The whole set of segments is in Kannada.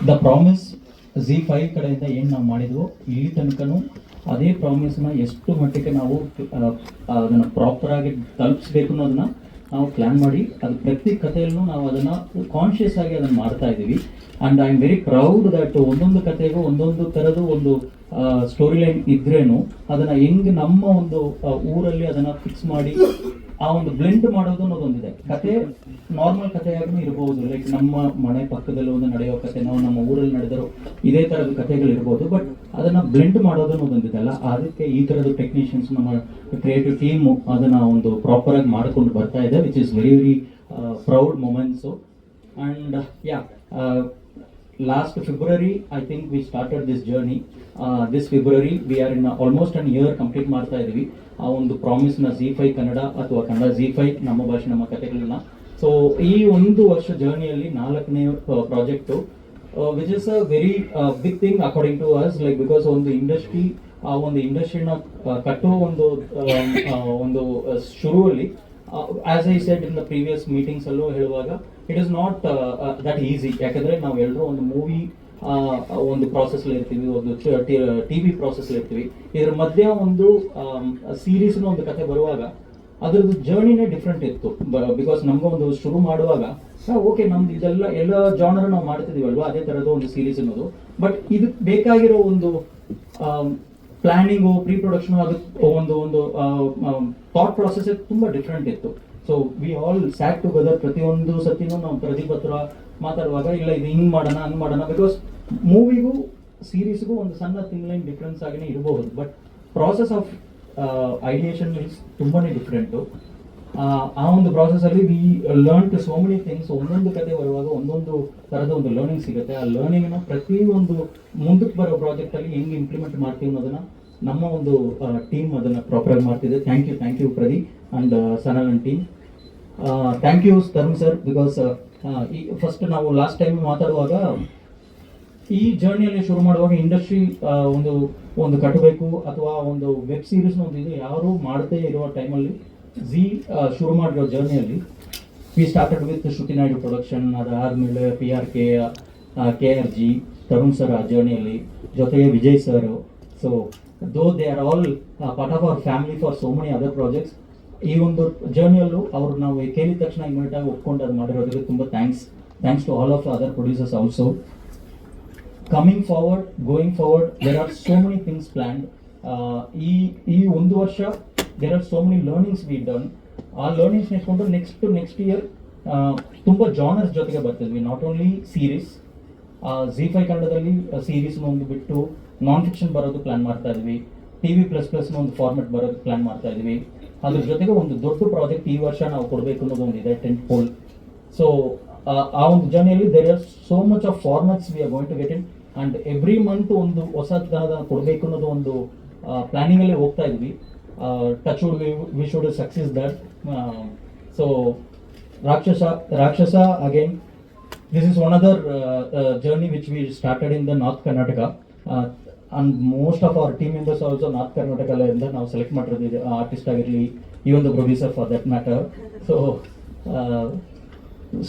ದ ಪ್ರಾಮಿಸ್ Z5 ಕಡೆಯಿಂದ ಏನು ನಾವು ಮಾಡಿದ್ವೋ ಇಲ್ಲಿ ತನಕನೂ ಅದೇ ಪ್ರಾಮಿಸ್ನ ಎಷ್ಟು ಮಟ್ಟಿಗೆ ನಾವು ಅದನ್ನು ಪ್ರಾಪರಾಗಿ ತಲುಪಿಸ್ಬೇಕು ಅನ್ನೋದನ್ನ ನಾವು ಪ್ಲ್ಯಾನ್ ಮಾಡಿ ಅದು ಪ್ರತಿ ಕಥೆಯಲ್ಲೂ ನಾವು ಅದನ್ನು ಕಾನ್ಷಿಯಸ್ ಆಗಿ ಅದನ್ನು ಮಾಡ್ತಾ ಇದ್ದೀವಿ. And I am very proud that ಒಂದೊಂದು ಕಥೆಗೂ ಒಂದೊಂದು ಥರದ್ದು ಒಂದು ಸ್ಟೋರಿ ಲೈನ್ ಇದ್ರೇನು ಅದನ್ನು ಹೆಂಗೆ ನಮ್ಮ ಒಂದು ಊರಲ್ಲಿ ಅದನ್ನು ಫಿಕ್ಸ್ ಮಾಡಿ ಆ ಒಂದು ಬ್ಲೆಂಡ್ ಮಾಡೋದು ಅನ್ನೋದೊಂದಿದೆ. ಕತೆ ನಾರ್ಮಲ್ ಕಥೆಯಾಗೂ ಇರ್ಬೋದು, ಲೈಕ್ ನಮ್ಮ ಮನೆ ಪಕ್ಕದಲ್ಲಿ ಒಂದು ನಡೆಯೋ ಕತೆ, ನಾವು ನಮ್ಮ ಊರಲ್ಲಿ ನಡೆದರೂ ಇದೇ ಥರದ ಕಥೆಗಳು ಇರ್ಬೋದು. ಬಟ್ ಅದನ್ನು ಬ್ಲೆಂಡ್ ಮಾಡೋದು ಅನ್ನೋದೊಂದಿದೆ ಅಲ್ಲ, ಅದಕ್ಕೆ ಈ ಥರದ ಟೆಕ್ನಿಷಿಯನ್ಸ್ ನಮ್ಮ ಕ್ರಿಯೇಟಿವ್ ಟೀಮು ಅದನ್ನು ಒಂದು ಪ್ರಾಪರಾಗಿ ಮಾಡಿಕೊಂಡು ಬರ್ತಾ ಇದೆ, which is very very proud moments. And yeah, last February I think we started this journey. This February we are in almost an year complete ಮಾಡ್ತಾ ಇದ್ದೀವಿ ಆ ಒಂದು ಪ್ರಾಮಿಸ್ನ Z5 ಕನ್ನಡ ಅಥವಾ ಕನ್ನಡ Z5 ನಮ್ಮ ಭಾಷೆ ನಮ್ಮ ಕಥೆಗಳನ್ನ. ಸೊ ಈ ಒಂದು ವರ್ಷ ಜರ್ನಿಯಲ್ಲಿ 4ನೇ project which is a very big thing according to us, like because ಒಂದು ಇಂಡಸ್ಟ್ರಿ ಆ ಒಂದು ಇಂಡಸ್ಟ್ರಿನ ಕಟ್ಟೋ ಒಂದು ಶುರುವಲ್ಲಿ as I said in the previous meetings ಅಲ್ಲೂ ಹೇಳುವಾಗ it is not that easy. ಯಾಕಂದರೆ ನಾವು ಎಲ್ಲರೂ ಒಂದು ಮೂವಿ ಒಂದು ಪ್ರಾಸೆಸ್ಲಿ ಇರ್ತೀವಿ, ಒಂದು TV ಪ್ರಾಸೆಸ್ಲಿ ಇರ್ತೀವಿ. ಇದ್ರ ಮಧ್ಯೆ ಒಂದು ಸೀರೀಸ್ನ ಒಂದು ಕತೆ ಬರುವಾಗ ಅದ್ರದ್ದು ಜರ್ನಿನೇ ಡಿಫ್ರೆಂಟ್ ಇತ್ತು. ಬಿಕಾಸ್ ನಮ್ಗೆ ಒಂದು ಶುರು ಮಾಡುವಾಗ ಓಕೆ ನಮ್ದು ಇದೆಲ್ಲ ಎಲ್ಲ ಜಾನರ್ ನಾವು ಮಾಡ್ತಿದೀವಲ್ವಾ, ಅದೇ ಥರದ ಒಂದು ಸೀರೀಸ್ ಅನ್ನೋದು. ಬಟ್ ಇದಕ್ಕೆ ಬೇಕಾಗಿರೋ ಒಂದು ಪ್ಲಾನಿಂಗು, ಪ್ರೀ ಪ್ರೊಡಕ್ಷನು, ಅದಕ್ಕೆ ಒಂದು ಥಾಟ್ ಪ್ರಾಸೆಸ್ ತುಂಬ ಡಿಫ್ರೆಂಟ್ ಇತ್ತು. So we all sat together. ಪ್ರತಿಯೊಂದು ಸತಿನೂ ನಾವು ಪ್ರದೀಪ್ ಹತ್ರ ಮಾತಾಡುವಾಗ ಇಲ್ಲ ಇದು ಹಿಂಗೆ ಮಾಡೋಣ ಹಂಗೆ ಮಾಡೋಣ, ಬಿಕಾಸ್ ಮೂವಿಗೂ ಸೀರೀಸ್ಗೂ ಒಂದು ಸಣ್ಣ ಥಿಂಗ್ ಡಿಫ್ರೆನ್ಸ್ ಆಗಿನೇ ಇರಬಹುದು, but process of ideation is ತುಂಬಾ ಡಿಫ್ರೆಂಟು. ಆ ಒಂದು ಪ್ರಾಸೆಸ್ಸಲ್ಲಿ we learn to so many things. ಒಂದೊಂದು ಕತೆ ಬರುವಾಗ ಒಂದೊಂದು ಥರದ ಒಂದು ಲರ್ನಿಂಗ್ ಸಿಗುತ್ತೆ. ಆ ಲರ್ನಿಂಗ್ನ ಪ್ರತಿಯೊಂದು ಮುಂದಕ್ಕೆ ಬರೋ ಪ್ರಾಜೆಕ್ಟಲ್ಲಿ ಹೆಂಗೆ ಇಂಪ್ಲಿಮೆಂಟ್ ಮಾಡ್ತೀವಿ ಅನ್ನೋದನ್ನು ನಮ್ಮ ಒಂದು ಟೀಮ್ ಅದನ್ನು ಪ್ರಾಪರಾಗಿ ಮಾಡ್ತಿದೆ. Thank you Pradeep and Sanal and team. Thank you Tarun sir, because ಈ ಫಸ್ಟ್ ನಾವು ಲಾಸ್ಟ್ ಟೈಮ್ ಮಾತಾಡುವಾಗ ಈ ಜರ್ನಿಯಲ್ಲಿ ಶುರು ಮಾಡುವಾಗ ಇಂಡಸ್ಟ್ರಿ ಒಂದು ಕಟ್ಟಬೇಕು ಅಥವಾ ಒಂದು ವೆಬ್ ಸೀರೀಸ್ನ ಒಂದು ಇದು ಯಾರೂ ಮಾಡದೇ ಇರುವ ಟೈಮಲ್ಲಿ ಶುರು ಮಾಡಿರೋ ಜರ್ನಿಯಲ್ಲಿ we started with Shruti Naidu production. ಅದಾದಮೇಲೆ PRK, KRG, ತರುಣ್ ಸರ್ ಆ ಜರ್ನಿಯಲ್ಲಿ, ಜೊತೆಗೆ Vijay sir. So though they are all part of our family for so many other projects. ಈ ಒಂದು ಜರ್ನಿಯಲ್ಲೂ ಅವರು ನಾವು ಕೇಳಿದ ತಕ್ಷಣ ಇಮಿಡಿಯೇಟಾಗಿ ಒಪ್ಕೊಂಡು ಅದು ಮಾಡಿರೋದಕ್ಕೆ ತುಂಬ thanks to all of other producers also. Coming forward, going forward, there are so many things planned. ಈ ಒಂದು ವರ್ಷ there are so many learnings we done. ಆ ಲರ್ನಿಂಗ್ಸ್ ನೆಚ್ಕೊಂಡು ನೆಕ್ಸ್ಟ್ ಇಯರ್ ತುಂಬ ಜಾನರ್ಸ್ ಜೊತೆಗೆ ಬರ್ತಿದ್ವಿ. ನಾಟ್ ಓನ್ಲಿ ಸೀರೀಸ್, Z5 ಕನ್ನಡದಲ್ಲಿ ಸೀರೀಸ್ನ ಒಂದು ಬಿಟ್ಟು ನಾನ್ ಫಿಕ್ಷನ್ ಬರೋದು ಪ್ಲ್ಯಾನ್ ಮಾಡ್ತಾ ಇದ್ವಿ. TV++ನ ಒಂದು ಫಾರ್ಮೆಟ್ ಬರೋದು ಪ್ಲ್ಯಾನ್ ಮಾಡ್ತಾ ಇದ್ವಿ. ಅದ್ರ ಜೊತೆಗೆ ಒಂದು ದೊಡ್ಡ ಪ್ರಾಜೆಕ್ಟ್ ಈ ವರ್ಷ ನಾವು ಕೊಡಬೇಕು ಅನ್ನೋದು ಒಂದಿದೆ, ಟೆಂಟ್ ಪೋಲ್. ಸೊ ಆ ಒಂದು ಜರ್ನಿಯಲ್ಲಿ there are so much of formats we are going to get in, and every month ಒಂದು ಹೊಸದನ್ನ ಕೊಡಬೇಕು ಅನ್ನೋದು ಒಂದು ಪ್ಲ್ಯಾನಿಂಗಲ್ಲೇ ಹೋಗ್ತಾ ಇದ್ವಿ. Touch wood we should success that. So Rakshasa again, this is one other journey which we started in the North Karnataka, and most of our team members also North Karnataka ಇಂದ ನಾವು ಸೆಲೆಕ್ಟ್ ಮಾಡಿರೋದು, ಆರ್ಟಿಸ್ಟ್ ಆಗಿರಲಿ, even the producer for that matter. So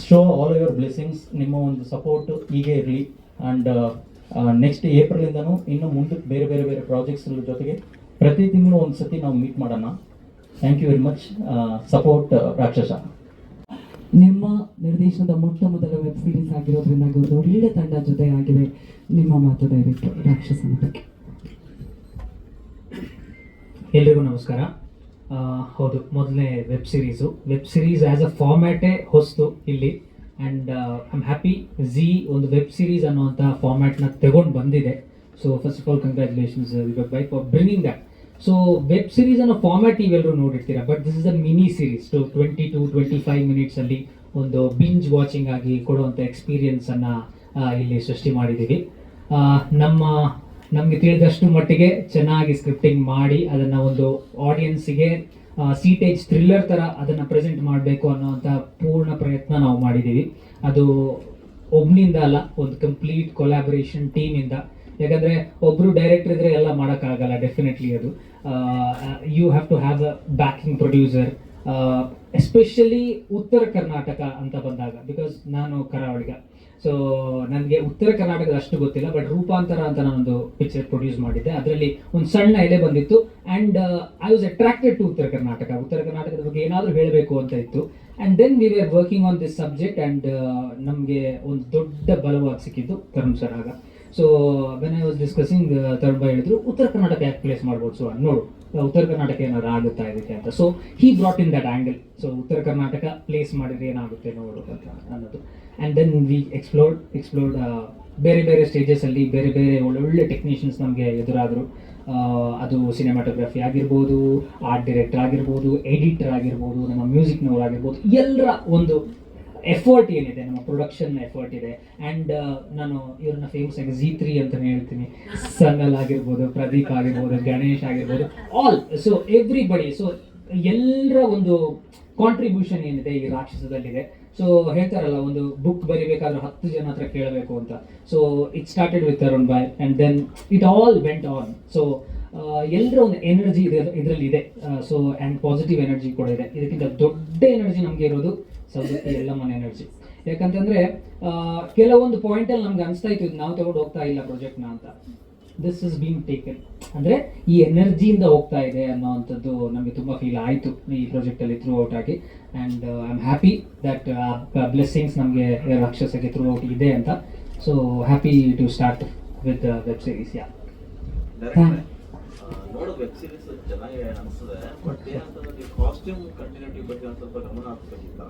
show all your blessings, ನಿಮ್ಮ ಒಂದು ಸಪೋರ್ಟ್ ಹೀಗೆ ಇರಲಿ. ಆ್ಯಂಡ್ ನೆಕ್ಸ್ಟ್ ಏಪ್ರಿಲಿಂದನೂ ಇನ್ನು ಮುಂದಕ್ಕೆ ಬೇರೆ ಬೇರೆ ಬೇರೆ ಪ್ರಾಜೆಕ್ಟ್ಸ್ ಜೊತೆಗೆ ಪ್ರತಿ ತಿಂಗಳು ಒಂದು ಸತಿ ನಾವು ಮೀಟ್ ಮಾಡೋಣ. Thank you very much. Support ರಾಕ್ಷಸ. ನಿಮ್ಮ ನಿರ್ದೇಶನದ ಮೊದಲ ವೆಬ್ ಸೀರೀಸ್ ಆಗಿರೋದ್ರಿಂದಾಗಿ ಒಂದು ಒಳ್ಳೆ ತಂಡ ಜೊತೆ ಆಗಿದೆ. ನಿಮ್ಮ ಮಾತು ಡೈರೆಕ್ಟರ್ ರಾಕ್ಷಸನ ಬಗ್ಗೆ. ಎಲ್ರಿಗೂ ನಮಸ್ಕಾರ. ಹೌದು, ಮೊದಲನೇ ವೆಬ್ ಸೀರೀಸ್ ಆ್ಯಸ್ ಅ ಫಾರ್ಮ್ಯಾಟೇ ಹೊಸ್ತು ಇಲ್ಲಿ. ಆ್ಯಂಡ್ ಐ ಆಮ್ ಹ್ಯಾಪಿ ಒಂದು ವೆಬ್ ಸೀರೀಸ್ ಅನ್ನುವಂಥ ಫಾರ್ಮ್ಯಾಟ್ನ ತಗೊಂಡು ಬಂದಿದೆ. So first of all congratulations Vivek ಬೈ for bringing that. So web series ಅನ್ನೋ ಫಾರ್ಮ್ಯಾಟ್ ನೀವೆಲ್ಲರೂ ನೋಡಿರ್ತೀರ, but this is a mini series. 20 to 25 ಮಿನಿಟ್ಸಲ್ಲಿ ಒಂದು ಬಿಂಜ್ ವಾಚಿಂಗ್ ಆಗಿ ಕೊಡುವಂಥ ಎಕ್ಸ್ಪೀರಿಯನ್ಸನ್ನು ಇಲ್ಲಿ ಸೃಷ್ಟಿ ಮಾಡಿದ್ದೀವಿ. ನಮಗೆ ತಿಳಿದಷ್ಟು ಮಟ್ಟಿಗೆ ಚೆನ್ನಾಗಿ ಸ್ಕ್ರಿಪ್ಟಿಂಗ್ ಮಾಡಿ ಅದನ್ನು ಒಂದು ಆಡಿಯನ್ಸಿಗೆ ಸೀಟೇಜ್ ಥ್ರಿಲ್ಲರ್ ಥರ ಅದನ್ನು ಪ್ರೆಸೆಂಟ್ ಮಾಡಬೇಕು ಅನ್ನೋವಂಥ ಪೂರ್ಣ ಪ್ರಯತ್ನ ನಾವು ಮಾಡಿದ್ದೀವಿ. ಅದು ಒಬ್ಬನಿಂದ ಅಲ್ಲ, ಒಂದು ಕಂಪ್ಲೀಟ್ ಕೊಲ್ಯಾಬರೇಷನ್ ಟೀಮಿಂದ. ಯಾಕಂದರೆ ಒಬ್ಬರು ಡೈರೆಕ್ಟರ್ ಇದ್ದರೆ ಎಲ್ಲ ಮಾಡೋಕ್ಕಾಗಲ್ಲ, ಡೆಫಿನೆಟ್ಲಿ ಅದು you have to have a backing producer. Especially ಉತ್ತರ ಕರ್ನಾಟಕ ಅಂತ ಬಂದಾಗ, ಬಿಕಾಸ್ ನಾನು ಕರಾವಳಿಗ, ಸೊ ನನಗೆ ಉತ್ತರ ಕರ್ನಾಟಕದ ಅಷ್ಟು ಗೊತ್ತಿಲ್ಲ, ಬಟ್ ರೂಪಾಂತರ ಅಂತ ನಾನೊಂದು ಪಿಕ್ಚರ್ ಪ್ರೊಡ್ಯೂಸ್ ಮಾಡಿದ್ದೆ. ಅದರಲ್ಲಿ ಒಂದು ಸಣ್ಣ ಎಲೆ ಬಂದಿತ್ತು and I was attracted to ಉತ್ತರ ಕರ್ನಾಟಕದ ಬಗ್ಗೆ ಏನಾದರೂ ಹೇಳಬೇಕು ಅಂತ ಇತ್ತು. And then we were working on this subject and ನಮಗೆ ಒಂದು ದೊಡ್ಡ ಬಲವಾಗಿ ಸಿಕ್ಕಿದ್ದು ತರುಣ್ ಸರ್ ಆಗ. So when I was discussing, Tarun bhai ಹೇಳಿದ್ರು ಉತ್ತರ ಕರ್ನಾಟಕ ಯಾಕೆ ಪ್ಲೇಸ್ ಮಾಡ್ಬೋದು, ಸೊ ನೋಡು ಉತ್ತರ ಕರ್ನಾಟಕ ಏನಾದ್ರು ಆಗುತ್ತಾ ಇದಕ್ಕೆ ಅಂತ. So he brought in that angle. So ಉತ್ತರ ಕರ್ನಾಟಕ ಪ್ಲೇಸ್ ಮಾಡಿದ್ರೆ ಏನಾಗುತ್ತೆ ನೋಡು ಅಂತ ಅನ್ನೋದು. ಆ್ಯಂಡ್ ದೆನ್ ವಿ ಎಕ್ಸ್ಪ್ಲೋರ್ಡ್ ಬೇರೆ ಬೇರೆ ಸ್ಟೇಜಸಲ್ಲಿ ಬೇರೆ ಬೇರೆ ಒಳ್ಳೊಳ್ಳೆ ಟೆಕ್ನಿಷಿಯನ್ಸ್ ನಮಗೆ ಎದುರಾದರು. ಅದು ಸಿನಿಮಾಟೋಗ್ರಫಿ ಆಗಿರ್ಬೋದು, ಆರ್ಟ್ ಡೈರೆಕ್ಟರ್ ಆಗಿರ್ಬೋದು, ಎಡಿಟರ್ ಆಗಿರ್ಬೋದು, ನಮ್ಮ ಮ್ಯೂಸಿಕ್ನವ್ರು ಆಗಿರ್ಬೋದು, ಎಲ್ಲರ ಒಂದು ಎಫರ್ಟ್ ಏನಿದೆ, ನಮ್ಮ ಪ್ರೊಡಕ್ಷನ್ ಎಫರ್ಟ್ ಇದೆ. ಆ್ಯಂಡ್ ನಾನು ಇವ್ರನ್ನ ಫೇಮಸ್ ಆಗಿ Z3 ಅಂತಲೇ ಹೇಳ್ತೀನಿ. ಸಂಗಲ್ ಆಗಿರ್ಬೋದು, ಪ್ರದೀಪ್ ಆಗಿರ್ಬೋದು, ಗಣೇಶ್ ಆಗಿರ್ಬೋದು, ಆಲ್. So everybody. ಸೊ ಎಲ್ಲರ ಒಂದು ಕಾಂಟ್ರಿಬ್ಯೂಷನ್ ಏನಿದೆ ಈ ರಾಕ್ಷಸದಲ್ಲಿದೆ. ಸೊ ಹೇಳ್ತಾರಲ್ಲ, ಒಂದು ಬುಕ್ ಬರಿಬೇಕಾದ್ರೆ 10 ಜನ ಹತ್ರ ಕೇಳಬೇಕು ಅಂತ. So it started with Tarun bhai and then it all went on. So ಎಲ್ಲರ ಒಂದು ಎನರ್ಜಿ ಇದರಲ್ಲಿ ಇದೆ. ಸೊ ಆ್ಯಂಡ್ ಪಾಸಿಟಿವ್ ಎನರ್ಜಿ ಕೂಡ ಇದೆ. ಇದಕ್ಕಿಂತ ದೊಡ್ಡ ಎನರ್ಜಿ ನಮಗೆ ಇರೋದು ಸೌದತ್ತಿ ಎಲ್ಲಮ್ಮನ ಎನರ್ಜಿ. ಯಾಕಂತಂದ್ರೆ ಕೆಲವೊಂದು ಪಾಯಿಂಟಲ್ಲಿ ನಮ್ಗೆ ಅನಿಸ್ತಾ ಇತ್ತು ಇದು ನಾವು ತಗೊಂಡು ಹೋಗ್ತಾ ಇಲ್ಲ ಪ್ರಾಜೆಕ್ಟ್ನ ಅಂತ. ದಿಸ್ ಇಸ್ ಬೀಂಗ್ ಟೇಕನ್ ಅಂದರೆ ಈ ಎನರ್ಜಿಯಿಂದ ಹೋಗ್ತಾ ಇದೆ ಅನ್ನೋವಂಥದ್ದು ನಮಗೆ ತುಂಬ ಫೀಲ್ ಆಯಿತು ಈ ಪ್ರಾಜೆಕ್ಟಲ್ಲಿ ಥ್ರೂ ಔಟ್ ಆಗಿ. And I am happy that blessings ನಮಗೆ ರಾಕ್ಷಸಕ್ಕೆ ಥ್ರೂ ಔಟ್ ಇದೆ ಅಂತ. So happy to start with web series. Yeah ನೋಡೋ ವೆಬ್ ಸೀರೀಸ್ ಚೆನ್ನಾಗಿ ಅನಿಸ್ತದೆ, ಬಟ್ ಏನಂತಂದ್ರೆ ಕಾಸ್ಟ್ಯೂಮ್ ಕಂಟಿನ್ಯೂಟಿ ಬಗ್ಗೆ ಒಂದು ಸ್ವಲ್ಪ ಗಮನ ಹಾಕಬೇಕಿಲ್ಲ.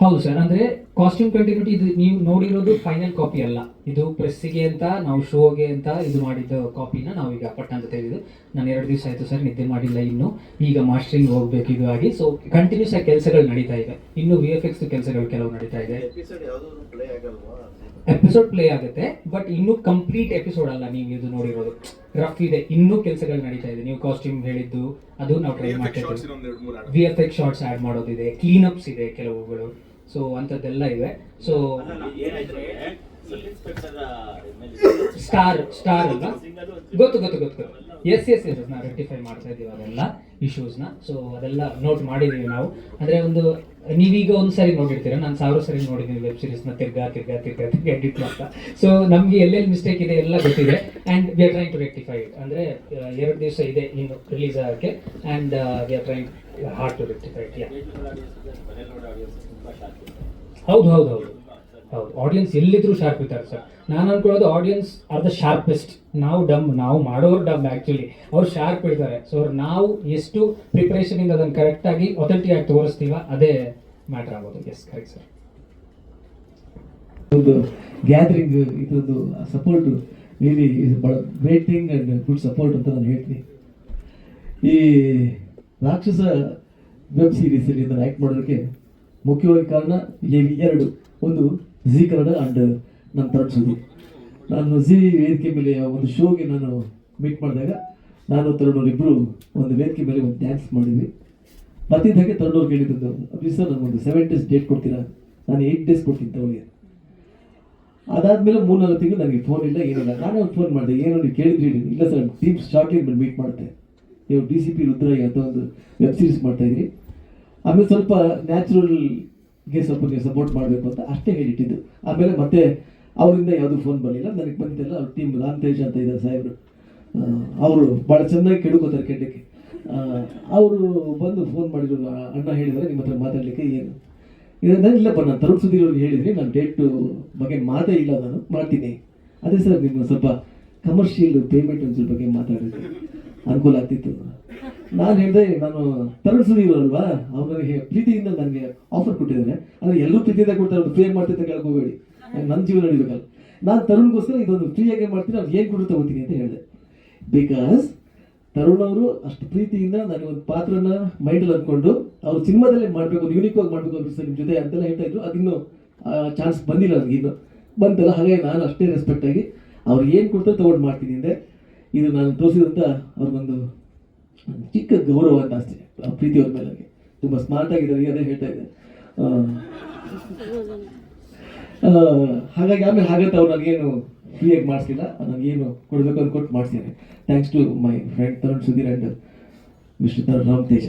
ಹೌದು ಸರ್, ಅಂದರೆ ಕಾಸ್ಟ್ಯೂಮ್ ಕಂಟಿನ್ಯೂಟಿ ಇದು ನೀವು ನೋಡಿರೋದು ಫೈನಲ್ ಕಾಪಿ ಅಲ್ಲ. ಇದು ಪ್ರೆಸ್ಸಿಗೆ ಅಂತ ನಾವು ಶೋಗೆ ಅಂತ ಇದು ಮಾಡಿದ್ದ ಕಾಪಿನ ನಾವೀಗ ಪಟ್ಟ ಅಂತ ತೆಗೆದು ನಾನು 2 ದಿವಸ ಆಯಿತು ಸರ್, ನಿದ್ದೆ ಮಾಡಿಲ್ಲ ಇನ್ನು. ಈಗ ಮಾಸ್ಟರಿಂಗ್ ಹೋಗಬೇಕು ಇದು ಆಗಿ. ಸೊ ಕಂಟಿನ್ಯೂಸ್ ಆಗಿ ಕೆಲಸಗಳು ನಡೀತಾ ಇವೆ. ಇನ್ನು VFX ಕೆಲಸಗಳು ಕೆಲವು ನಡೀತಾ ಇದೆ. ಎಪಿಸೋಡ್ ಯಾವುದೂ ಪ್ಲೇ ಆಗಲ್ವಾ? ಎಪಿಸೋಡ್ ಪ್ಲೇ ಆಗುತ್ತೆ, ಬಟ್ ಇನ್ನೂ ಕಂಪ್ಲೀಟ್ ಎಪಿಸೋಡ್ ಅಲ್ಲ ನೀವು ಇದು ನೋಡಿರೋದು. ರಫ್ ಇದೆ, ಇನ್ನೂ ಕೆಲಸಗಳು ನಡೀತಾ ಇದೆ. ನೀವು ಕಾಸ್ಟ್ಯೂಮ್ ಹೇಳಿದ್ದು ಅದು ನಾವು ಟ್ರೈ ಮಾಡ್ತಾ ಇದ್ದೀವಿ. VFX ಶಾರ್ಟ್ಸ್ ಆ್ಯಡ್ ಮಾಡೋದಿದೆ, ಕ್ಲೀನಪ್ಸ್ ಇದೆ ಕೆಲವುಗಳು. ಸೊ ಅಂಥದ್ದೆಲ್ಲ ಇದೆ. ಸೊ ಸ್ಟಾರ್ ಅಲ್ಲ, ಗೊತ್ತು. ಎಸ್ ನಾವು ರೆಕ್ಟಿಫೈ ಮಾಡ್ತಾ ಇದ್ದೀವಿ ಅದೆಲ್ಲ ಇಶ್ಯೂಸ್ನ. ಸೊ ಅದೆಲ್ಲ ನೋಟ್ ಮಾಡಿದ್ದೀವಿ ನಾವು. ಅಂದರೆ ಒಂದು ನೀವೀಗ ಒಂದು ಸರಿ ನೋಡಿರ್ತೀರ, ನಾನು 1000 ಸರಿ ನೋಡಿದ್ದೀನಿ ವೆಬ್ ಸೀರೀಸ್ನ ತಿರ್ಗಾ ಎಡಿಟ್ ಮಾಡ್ತಾ. ಸೊ ನಮಗೆ ಎಲ್ಲೆಲ್ಲಿ ಮಿಸ್ಟೇಕ್ ಇದೆ ಎಲ್ಲ ಗೊತ್ತಿದೆ. And we are trying to rectify it. ಅಂದರೆ 2 ದಿವಸ ಇದೆ ಇನ್ನು ರಿಲೀಸ್ ಆಗೋಕ್ಕೆ. And we are trying hard to rectify it. ಹೌದು, ಆಡಿಯನ್ಸ್ ಎಲ್ಲಿದ್ರು ಶಾರ್ಪ್ ಇದ್ದಾರೆ ಸರ್. ನಾನು ಅನ್ಕೊಳ್ಳೋದು ಆಡಿಯನ್ಸ್ ಆರ್ ದ ಶಾರ್ಪೆಸ್ಟ್. ನಾವು ಮಾಡೋರು ಡಮ್ ಆ್ಯಕ್ಚುಲಿ, ಅವ್ರು ಶಾರ್ಪ್ ಇರ್ತಾರೆ. ಸೊ ನಾವು ಎಷ್ಟು ಪ್ರಿಪ್ರೇಷನಿಂದ ಅದನ್ನು ಕರೆಕ್ಟಾಗಿ ಅಥೆಂಟಿಕ್ ಆಗಿ ತೋರಿಸ್ತೀವ, ಅದೇ ಮ್ಯಾಟ್ರ್ ಆಗೋದು. Yes, correct sir. ಒಂದು ಗ್ಯಾದರಿಂಗ್ ಇದೊಂದು support really is great thing and good support ಅಂತ ನಾನು ಹೇಳ್ತೀನಿ. ಈ ರಾಕ್ಷಸ ವೆಬ್ ಸೀರೀಸಲ್ಲಿ ನಾನು ಆ್ಯಕ್ಟ್ ಮಾಡೋದಕ್ಕೆ ಮುಖ್ಯವಾಗಿ ಕಾರಣ 2. ಒಂದು Z ಕನ್ನಡ ಆ್ಯಂಡ್ ನನ್ನ ತರುಣ್ ಸುದ್ದಿ. ನಾನು Z ವೇದಿಕೆ ಮೇಲೆ ಒಂದು ಶೋಗೆ ನಾನು ಮೀಟ್ ಮಾಡಿದಾಗ ನಾನು ತರುಣ್ ಅವರಿಬ್ಬರು ಒಂದು ವೇದಿಕೆ ಮೇಲೆ ಒಂದು ಡ್ಯಾನ್ಸ್ ಮಾಡಿದ್ವಿ. ಮತ್ತಿದ್ದಾಗೆ ತರುಣ್ ಅವ್ರು ಕೇಳಿದ್ದು, ಸರ್ ನನಗೊಂದು 7 days ಡೇಟ್ ಕೊಡ್ತೀರಾ? ನಾನು 8 days ಕೊಡ್ತೀನಿ ತಗೊಳ್ಳಿ. ಅದಾದಮೇಲೆ 3-4 ತಿಂಗಳು ನನಗೆ ಫೋನ್ ಇಲ್ಲ, ಏನಿಲ್ಲ. ನಾನೇ ಒಂದು ಫೋನ್ ಮಾಡಿದೆ, ಏನು ನೀವು ಕೇಳಿದ್ರಿ? ಇಲ್ಲ ಸರ್, ಟೀಮ್ ಶಾರ್ಟ್ಲಿ ಮೇಲೆ ಮೀಟ್ ಮಾಡುತ್ತೆ, ನೀವು DCP ರುದ್ರಯ್ಯ ಅಂತ ಒಂದು ವೆಬ್ ಸೀರೀಸ್ ಮಾಡ್ತಾಯಿದ್ರಿ. ಆಮೇಲೆ ಸ್ವಲ್ಪ ನ್ಯಾಚುರಲ್ಗೆ ಸ್ವಲ್ಪ ನೀವು ಸಪೋರ್ಟ್ ಮಾಡಬೇಕು ಅಂತ ಅಷ್ಟೇ ಹೇಳಿಟ್ಟಿದ್ದು. ಆಮೇಲೆ ಮತ್ತೆ ಅವರಿಂದ ಯಾವುದೂ ಫೋನ್ ಬರಲಿಲ್ಲ. ನನಗೆ ಬಂದಿದ್ದೆಲ್ಲ ಅವ್ರ ಟೀಮ್ ರಾಮ್ ತೇಜ್ ಅಂತ ಇದ್ದಾರೆ ಸಾಹೇಬರು, ಅವರು ಭಾಳ ಚೆನ್ನಾಗಿ ಕೆಡುಕೋತಾರೆ ಕೆಡ್ಡಕ್ಕೆ. ಅವರು ಬಂದು ಫೋನ್ ಮಾಡಿದ್ರು, ಅಣ್ಣ ಹೇಳಿದರೆ ನಿಮ್ಮ ಹತ್ರ ಮಾತಾಡಲಿಕ್ಕೆ ಏನು ಇದನ್ನ. ಇಲ್ಲಪ್ಪ, ನಾನು ತರುಣ್ ಸುಧೀರ್ ಅವ್ರಿಗೆ ಹೇಳಿದ್ರಿ, ನಾನು ಡೇಟ್ ಬಗ್ಗೆ ಮಾತೇ ಇಲ್ಲ, ನಾನು ಮಾಡ್ತೀನಿ. ಅದೇ ಸರ್, ನಿಮ್ಮ ಸ್ವಲ್ಪ ಕಮರ್ಷಿಯಲ್ ಪೇಮೆಂಟ್ ಒಂಚೂರು ಬಗ್ಗೆ ಮಾತಾಡಿದ್ರೆ ಅನುಕೂಲ ಆಗ್ತಿತ್ತು. ನಾನು ಹೇಳಿದೆ, ನಾನು ತರುಣ್ ಸುಧೀರ್ ಅಲ್ವಾ, ಅವ್ರು ನನಗೆ ಪ್ರೀತಿಯಿಂದ ನನಗೆ ಆಫರ್ ಕೊಟ್ಟಿದ್ದಾರೆ. ಅಂದರೆ ಎಲ್ಲರೂ ಪ್ರೀತಿಯಿಂದ ಕೊಡ್ತಾರೆ, ಅವ್ರು ಫ್ರೀಯಾಗಿ ಮಾಡ್ತಿದ್ದ ಕೇಳ್ಕೋಬೇಡಿ, ನನ್ನ ಜೀವನ ನಡಿಬೇಕಲ್ಲ. ನಾನು ತರುಣ್ಗೋಸ್ಕರ ಇದೊಂದು ಫ್ರೀಯಾಗಿ ಮಾಡ್ತೀನಿ, ಅವ್ರು ಏನು ಕೊಡು ತಗೋತೀನಿ ಅಂತ ಹೇಳಿದೆ. ಬಿಕಾಸ್ ತರುಣ್ ಅವರು ಅಷ್ಟು ಪ್ರೀತಿಯಿಂದ ನನಗೊಂದು ಪಾತ್ರನ ಮೈಂಡಲ್ಲಿ ಅಂದ್ಕೊಂಡು ಅವ್ರು ಸಿನಿಮಾದಲ್ಲೇ ಮಾಡಬೇಕು, ಒಂದು ಯೂನಿಕ್ ಆಗಿ ಮಾಡಬೇಕು ಅಂತ ನಿಮ್ಮ ಜೊತೆ ಅಂತೆಲ್ಲ ಹೇಳ್ತಾ ಇದ್ರು. ಅದಿನ್ನೂ ಚಾನ್ಸ್ ಬಂದಿಲ್ಲ ನನಗೆ, ಇನ್ನು ಬಂತಲ್ಲ. ಹಾಗಾಗಿ ನಾನು ಅಷ್ಟೇ ರೆಸ್ಪೆಕ್ಟಾಗಿ ಅವ್ರು ಏನು ಕೊಡ್ತಾರೆ ತೊಗೊಂಡು ಮಾಡ್ತೀನಿ ಅಂದರೆ, ಇದು ನಾನು ತೋರಿಸಿದಂಥ ಅವ್ರಿಗೊಂದು ಚಿಕ್ಕ ಗೌರವ ಅಂತ ಅಷ್ಟೇ, ಪ್ರೀತಿ ಅವ್ರ ಮೇಲೆ. ತುಂಬ ಸ್ಮಾರ್ಟ್ ಆಗಿದ್ದಾರೆ, ಅದೇ ಹೇಳ್ತಾ ಇದೆ. ಹಾಗಾಗಿ ಆಮೇಲೆ ಹಾಗಂತ ಅವ್ರು ನನಗೇನು ಫ್ರೀಯಾಗಿ ಮಾಡಿಸಿಲ್ಲ, ನನಗೇನು ಕೊಡಬೇಕು ಅಂತ ಕೊಟ್ಟು ಮಾಡಿಸಿದ್ದಾರೆ. Thanks to my friend Tarun Sudhir and mister Ram Teja.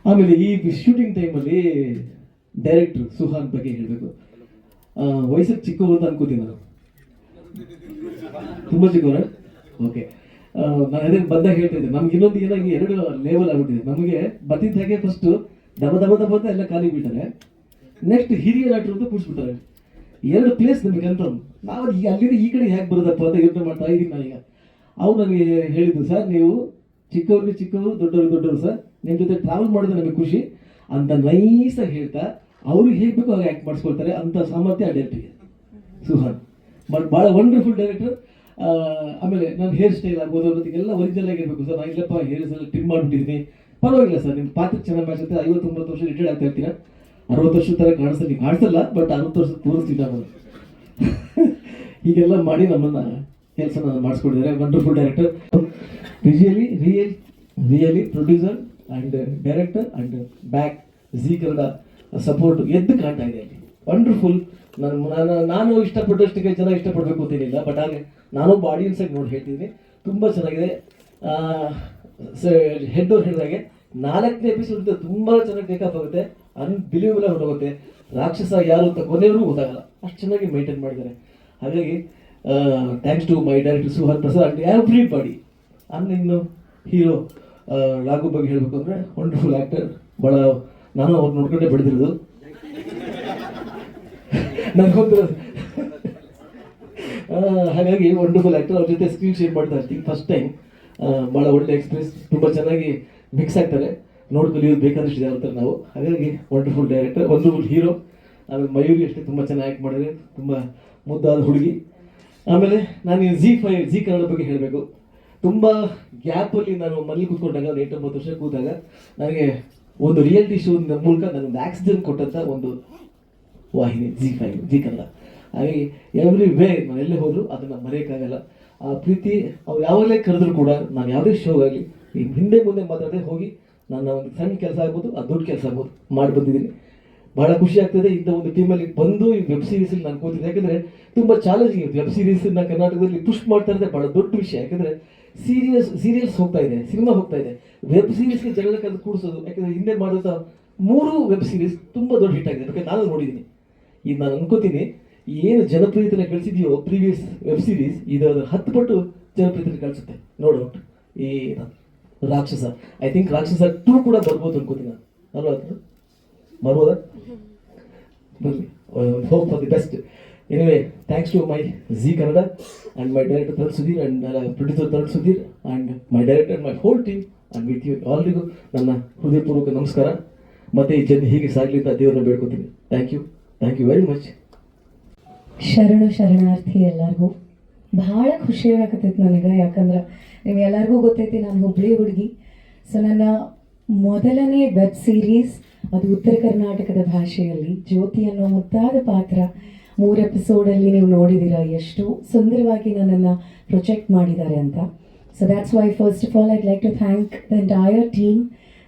ಆಮೇಲೆ ಈ ಶೂಟಿಂಗ್ ಟೈಮಲ್ಲಿ ಡೈರೆಕ್ಟ್ರು ಸುಹಾನ್ ಬಗ್ಗೆ ಹೇಳಬೇಕು. ವಯಸ್ಸಿಗೆ ಚಿಕ್ಕವರು ಅಂತ ಅನ್ಕೋತೀನಿ ನಾನು. ತುಂಬ ಚಿಕ್ಕವರ? ಓಕೆ. ನಾನು ಅದೇ ಬಂದಾಗ ಹೇಳ್ತಿದ್ದೆ, ನಮ್ಗೆ ಇನ್ನೊಂದು ಏನಾಗಿ 2 ಲೆವೆಲ್ ಆಗ್ಬಿಟ್ಟಿದೆ. ನಮಗೆ ಬತ್ತಿದ್ದ ಹಾಗೆ ಫಸ್ಟು ದಬ ದಬ ದಬ ಅಂತ ಎಲ್ಲ ಖಾಲಿ ಬಿಡ್ತಾರೆ. ನೆಕ್ಸ್ಟ್ ಹಿರಿಯ ನಟರು ಅಂತ ಕೂಡಿಸ್ಬಿಡ್ತಾರೆ. 2 ಪ್ಲೇಸ್ ನಮಗೆ ಕನ್ಫರ್ಮ್. ನಾವು ಈಗ ಅಲ್ಲಿಂದ ಈ ಕಡೆ ಹೇಗೆ ಬರೋದಪ್ಪ ಅಂತ ಯೋಚನೆ ಮಾಡ್ತಾ ಇದ್ದೀನಿ ನಾನೀಗ. ಅವ್ರು ನನಗೆ ಹೇಳಿದ್ದು, ಸರ್ ನೀವು ಚಿಕ್ಕವ್ರಿಗೆ ಚಿಕ್ಕವರು, ದೊಡ್ಡವ್ರಿಗೆ ದೊಡ್ಡವರು ಸರ್, ನಿಮ್ಮ ಜೊತೆ ಟ್ರಾವೆಲ್ ಮಾಡಿದ್ರೆ ನಮಗೆ ಖುಷಿ ಅಂತ ನೈಸಾಗಿ ಹೇಳ್ತಾ ಅವ್ರಿಗೆ ಹೇಗೆ ಬೇಕೋ ಹಾಗೆ ಆ್ಯಕ್ಟ್ ಮಾಡಿಸ್ಕೊಳ್ತಾರೆ ಅಂತ ಸಾಮರ್ಥ್ಯ ಆ ಡೈರೆಕ್ಟ್ರಿಗೆ. ಸುಹಾನ್ ಭಾಳ ವಂಡರ್ಫುಲ್ ಡೈರೆಕ್ಟರ್. ಆಮೇಲೆ ನನ್ನ ಹೇರ್ ಸ್ಟೈಲ್ ಆಗ್ಬೋದು ಅನ್ನೋದಕ್ಕೆಲ್ಲ ಒರಿಜಿನಲ್ ಆಗಿರ್ಬೇಕು ಸರ್. ನಾನು ಇಲ್ಲಪ್ಪ ಹೇರ್ಸ್ ಎಲ್ಲ ಟ್ರಿಮ್ ಮಾಡಿಬಿಟ್ಟಿದ್ದೀನಿ, ಪರವಾಗಿಲ್ಲ ಸರ್, ನಿಮ್ಮ ಪಾತ್ರ ಚೆನ್ನಾಗಿ ಮಾಡಿಸುತ್ತೆ. 59 ವರ್ಷ ರಿಟೈರ್ಡ್ ಆಗ್ತಾ ಇರ್ತೀರಾ, 60 ವರ್ಷದ ಥರ ಕಾಣಿಸ್ತಾ ನೀವು ಕಾಣಿಸಲ್ಲ, ಬಟ್ 60 ವರ್ಷದ ತೋರಿಸ್ತೀನಿ ನಾನು. ಹೀಗೆಲ್ಲ ಮಾಡಿ ನಮ್ಮನ್ನು ಕೆಲಸನ ಮಾಡಿಸ್ಕೊಂಡಿದ್ದಾರೆ. Wonderful director, really producer and director and back Zee Kannada support ಎದ್ದು ಕಾಣ್ತಾ ಇದೆ ಅಲ್ಲಿ. ವಂಡರ್ಫುಲ್. ನಾನು ಇಷ್ಟಪಟ್ಟಷ್ಟಕ್ಕೆ ಜನ ಇಷ್ಟಪಡಬೇಕು ಅಂತೇನಿಲ್ಲ, ಬಟ್ ಹಾಗೆ ನಾನೊಬ್ಬ ಆಡಿಯನ್ಸಾಗಿ ನೋಡಿ ಹೇಳ್ತಿದ್ದೀನಿ, ತುಂಬ ಚೆನ್ನಾಗಿದೆ. ಹೆಡ್ ಅವ್ರು ಹೇಳಿದಾಗೆ 4ನೇ ಎಪಿಸೋಡ್ ತುಂಬ ಚೆನ್ನಾಗಿ ಟೇಕಪ್ ಆಗುತ್ತೆ, ಅನ್ಬಿಲೀವಬಲ್ ಆಗಿ ಹೊರಗೋಗುತ್ತೆ. ರಾಕ್ಷಸ ಯಾರು ಅಂತ ಕೊನೆಯವರು ಗೊತ್ತಾಗಲ್ಲ, ಅಷ್ಟು ಚೆನ್ನಾಗಿ ಮೇಂಟೈನ್ ಮಾಡಿದ್ದಾರೆ. ಹಾಗಾಗಿ thanks to my director Suhan Prasad and everybody. ಆಮೇಲೆ ಇನ್ನು ಹೀರೋ ರಾಘು ಬಗ್ಗೆ ಹೇಳಬೇಕು ಅಂದರೆ ವಂಡರ್ಫುಲ್ ಆ್ಯಕ್ಟರ್. ಭಾಳ ನಾನು ಅವ್ರು ನೋಡ್ಕೊಂಡೇ ಬೆಳೆದಿರೋದು. ನನಗೊಂದು ಹಾಗಾಗಿ ವಂಡರ್ಫುಲ್ ಆ್ಯಕ್ಟರ್. ಅವ್ರ ಜೊತೆ ಸ್ಕ್ರೀನ್ ಶೇರ್ ಮಾಡ್ತಾ ಇರ್ತೀನಿ ಫಸ್ಟ್ ಟೈಮ್. ಭಾಳ ಒಳ್ಳೆ ಎಕ್ಸ್ಪ್ರೆಸ್, ತುಂಬ ಚೆನ್ನಾಗಿ ಮಿಕ್ಸ್ ಆಗ್ತಾರೆ. ನೋಡಿ ಕಲಿಯೋದು ಬೇಕಾದಷ್ಟು ಯಾವ ಥರ ನಾವು. ಹಾಗಾಗಿ ವಂಡರ್ಫುಲ್ ಡೈರೆಕ್ಟರ್, ವಂಡರ್ಫುಲ್ ಹೀರೋ. ಆಮೇಲೆ ಮಯೂರಿ ಅಷ್ಟೇ ತುಂಬ ಚೆನ್ನಾಗಿ ಆ್ಯಕ್ಟ್ ಮಾಡಿದರೆ, ತುಂಬ ಮುದ್ದಾದ ಹುಡುಗಿ. ಆಮೇಲೆ ನಾನು ಜಿ ಕನ್ನಡ ಬಗ್ಗೆ ಹೇಳಬೇಕು. ತುಂಬ ಗ್ಯಾಪಲ್ಲಿ ನಾನು ಮನೇಲಿ ಕೂತ್ಕೊಂಡಾಗ 8-9 ವರ್ಷ ಕೂತಾಗ ನನಗೆ ಒಂದು ರಿಯಾಲಿಟಿ ಶೋ ಮೂಲಕ ನನಗೆ ಆಕ್ಸಿಡೆಂಟ್ ಕೊಟ್ಟಂಥ ಒಂದು ವಾಹಿನಿ ಜಿ ಕನ್ನಡ. ಹಾಗಾಗಿ ಎವ್ರಿ ವೇ ನಾನು ಎಲ್ಲೇ ಹೋದರೂ ಅದನ್ನು ಮರೆಯೋಕ್ಕಾಗಲ್ಲ. ಆ ಪ್ರೀತಿ ಅವ್ರು ಯಾವಾಗಲೇ ಕರೆದ್ರು ಕೂಡ ನಾನು ಯಾವುದೇ ಶೋ ಆಗಲಿ ಹಿಂದೆ ಮುಂದೆ ಮಾತಾಡದೆ ಹೋಗಿ ನನ್ನ ಒಂದು ಸಣ್ಣ ಕೆಲಸ ಆಗ್ಬೋದು, ಅದು ದೊಡ್ಡ ಕೆಲಸ ಆಗ್ಬೋದು ಮಾಡಿ ಬಂದಿದ್ದೀನಿ. ಭಾಳ ಖುಷಿ ಆಗ್ತದೆ ಇಂಥ ಒಂದು ಟೀಮಲ್ಲಿ ಬಂದು ಈ ವೆಬ್ ಸೀರೀಸಲ್ಲಿ ನಾನು ಕೂತಿದ್ದೆ. ಯಾಕಂದರೆ ತುಂಬ ಚಾಲೆಂಜಿಂಗ್ ಇತ್ತು. ವೆಬ್ ಸೀರೀಸನ್ನ ಕರ್ನಾಟಕದಲ್ಲಿ ಪುಷ್ ಮಾಡ್ತಾ ಇರೋದೇ ಭಾಳ ದೊಡ್ಡ ವಿಷಯ. ಯಾಕಂದರೆ ಸೀರಿಯಲ್ಸ್ ಹೋಗ್ತಾ ಇದೆ, ಸಿನಿಮಾ ಹೋಗ್ತಾ ಇದೆ, ವೆಬ್ ಸೀರೀಸ್ಗೆ ಜನಗಳ ಕರೆದು ಕೂಡಿಸೋದು. ಯಾಕಂದರೆ ಹಿಂದೆ ಮಾಡಿದಂಥ 3 ವೆಬ್ ಸೀರೀಸ್ ತುಂಬ ದೊಡ್ಡ ಹಿಟ್ ಆಗಿದೆ. ಯಾಕಂದರೆ ನಾನು ನೋಡಿದ್ದೀನಿ. ಈಗ ನಾನು ಅನ್ಕೋತೀನಿ ಏನು ಜನಪ್ರಿಯತೆನ ಕಳಿಸಿದೆಯೋ ಪ್ರೀವಿಯಸ್ ವೆಬ್ ಸೀರೀಸ್, ಇದು ಅದರ 10 ಪಟ್ಟು ಜನಪ್ರಿಯತೆ ಕಳಿಸುತ್ತೆ. ನೋಡು ಈ ರಾಕ್ಷಸ, ಐ ಥಿಂಕ್ ರಾಕ್ಷಸ 2 ಕೂಡ ಬರ್ಬೋದು ಅನ್ಕೋತೀನಿ ನಾನು. ಅಲ್ವಾ? ಬರ್ಬೋದಾ? ಬರಲಿ. Hope for the best. Anyway, thanks to my Zee Kannada and my director Tarun Sudhir and producer Tarun Sudhir and my director and my whole team and with you ಆಲ್ರಿಗೂ ನನ್ನ ಹೃದಯಪೂರ್ವಕ ನಮಸ್ಕಾರ. ಮತ್ತು ಈ ಜನ ಹೀಗೆ ಸಾಗಲಿ ಅಂತ ದೇವರನ್ನ ಬೇಡ್ಕೊತೀನಿ. Thank you very much. ಶರಣಾರ್ಥಿ ಎಲ್ಲರಿಗೂ. ಭಾಳ ಖುಷಿಯಾಗತ್ತೈತೆ ನನಗೆ, ಯಾಕಂದ್ರೆ ನೀವು ಎಲ್ಲರಿಗೂ ಗೊತ್ತೈತಿ ನಾನು ಹುಬ್ಬಳ್ಳಿ ಹುಡುಗಿ. ಸೊ ನನ್ನ ಮೊದಲನೇ ವೆಬ್ ಸೀರೀಸ್ ಅದು ಉತ್ತರ ಕರ್ನಾಟಕದ ಭಾಷೆಯಲ್ಲಿ ಜ್ಯೋತಿ ಅನ್ನೋ ಮುದ್ದಾದ ಪಾತ್ರ 3 ಎಪಿಸೋಡಲ್ಲಿ ನೀವು ನೋಡಿದ್ದೀರಾ ಎಷ್ಟು ಸುಂದರವಾಗಿ ನನ್ನನ್ನು ಪ್ರೊಜೆಕ್ಟ್ ಮಾಡಿದ್ದಾರೆ ಅಂತ. So that's why first of all I'd like to thank the entire team,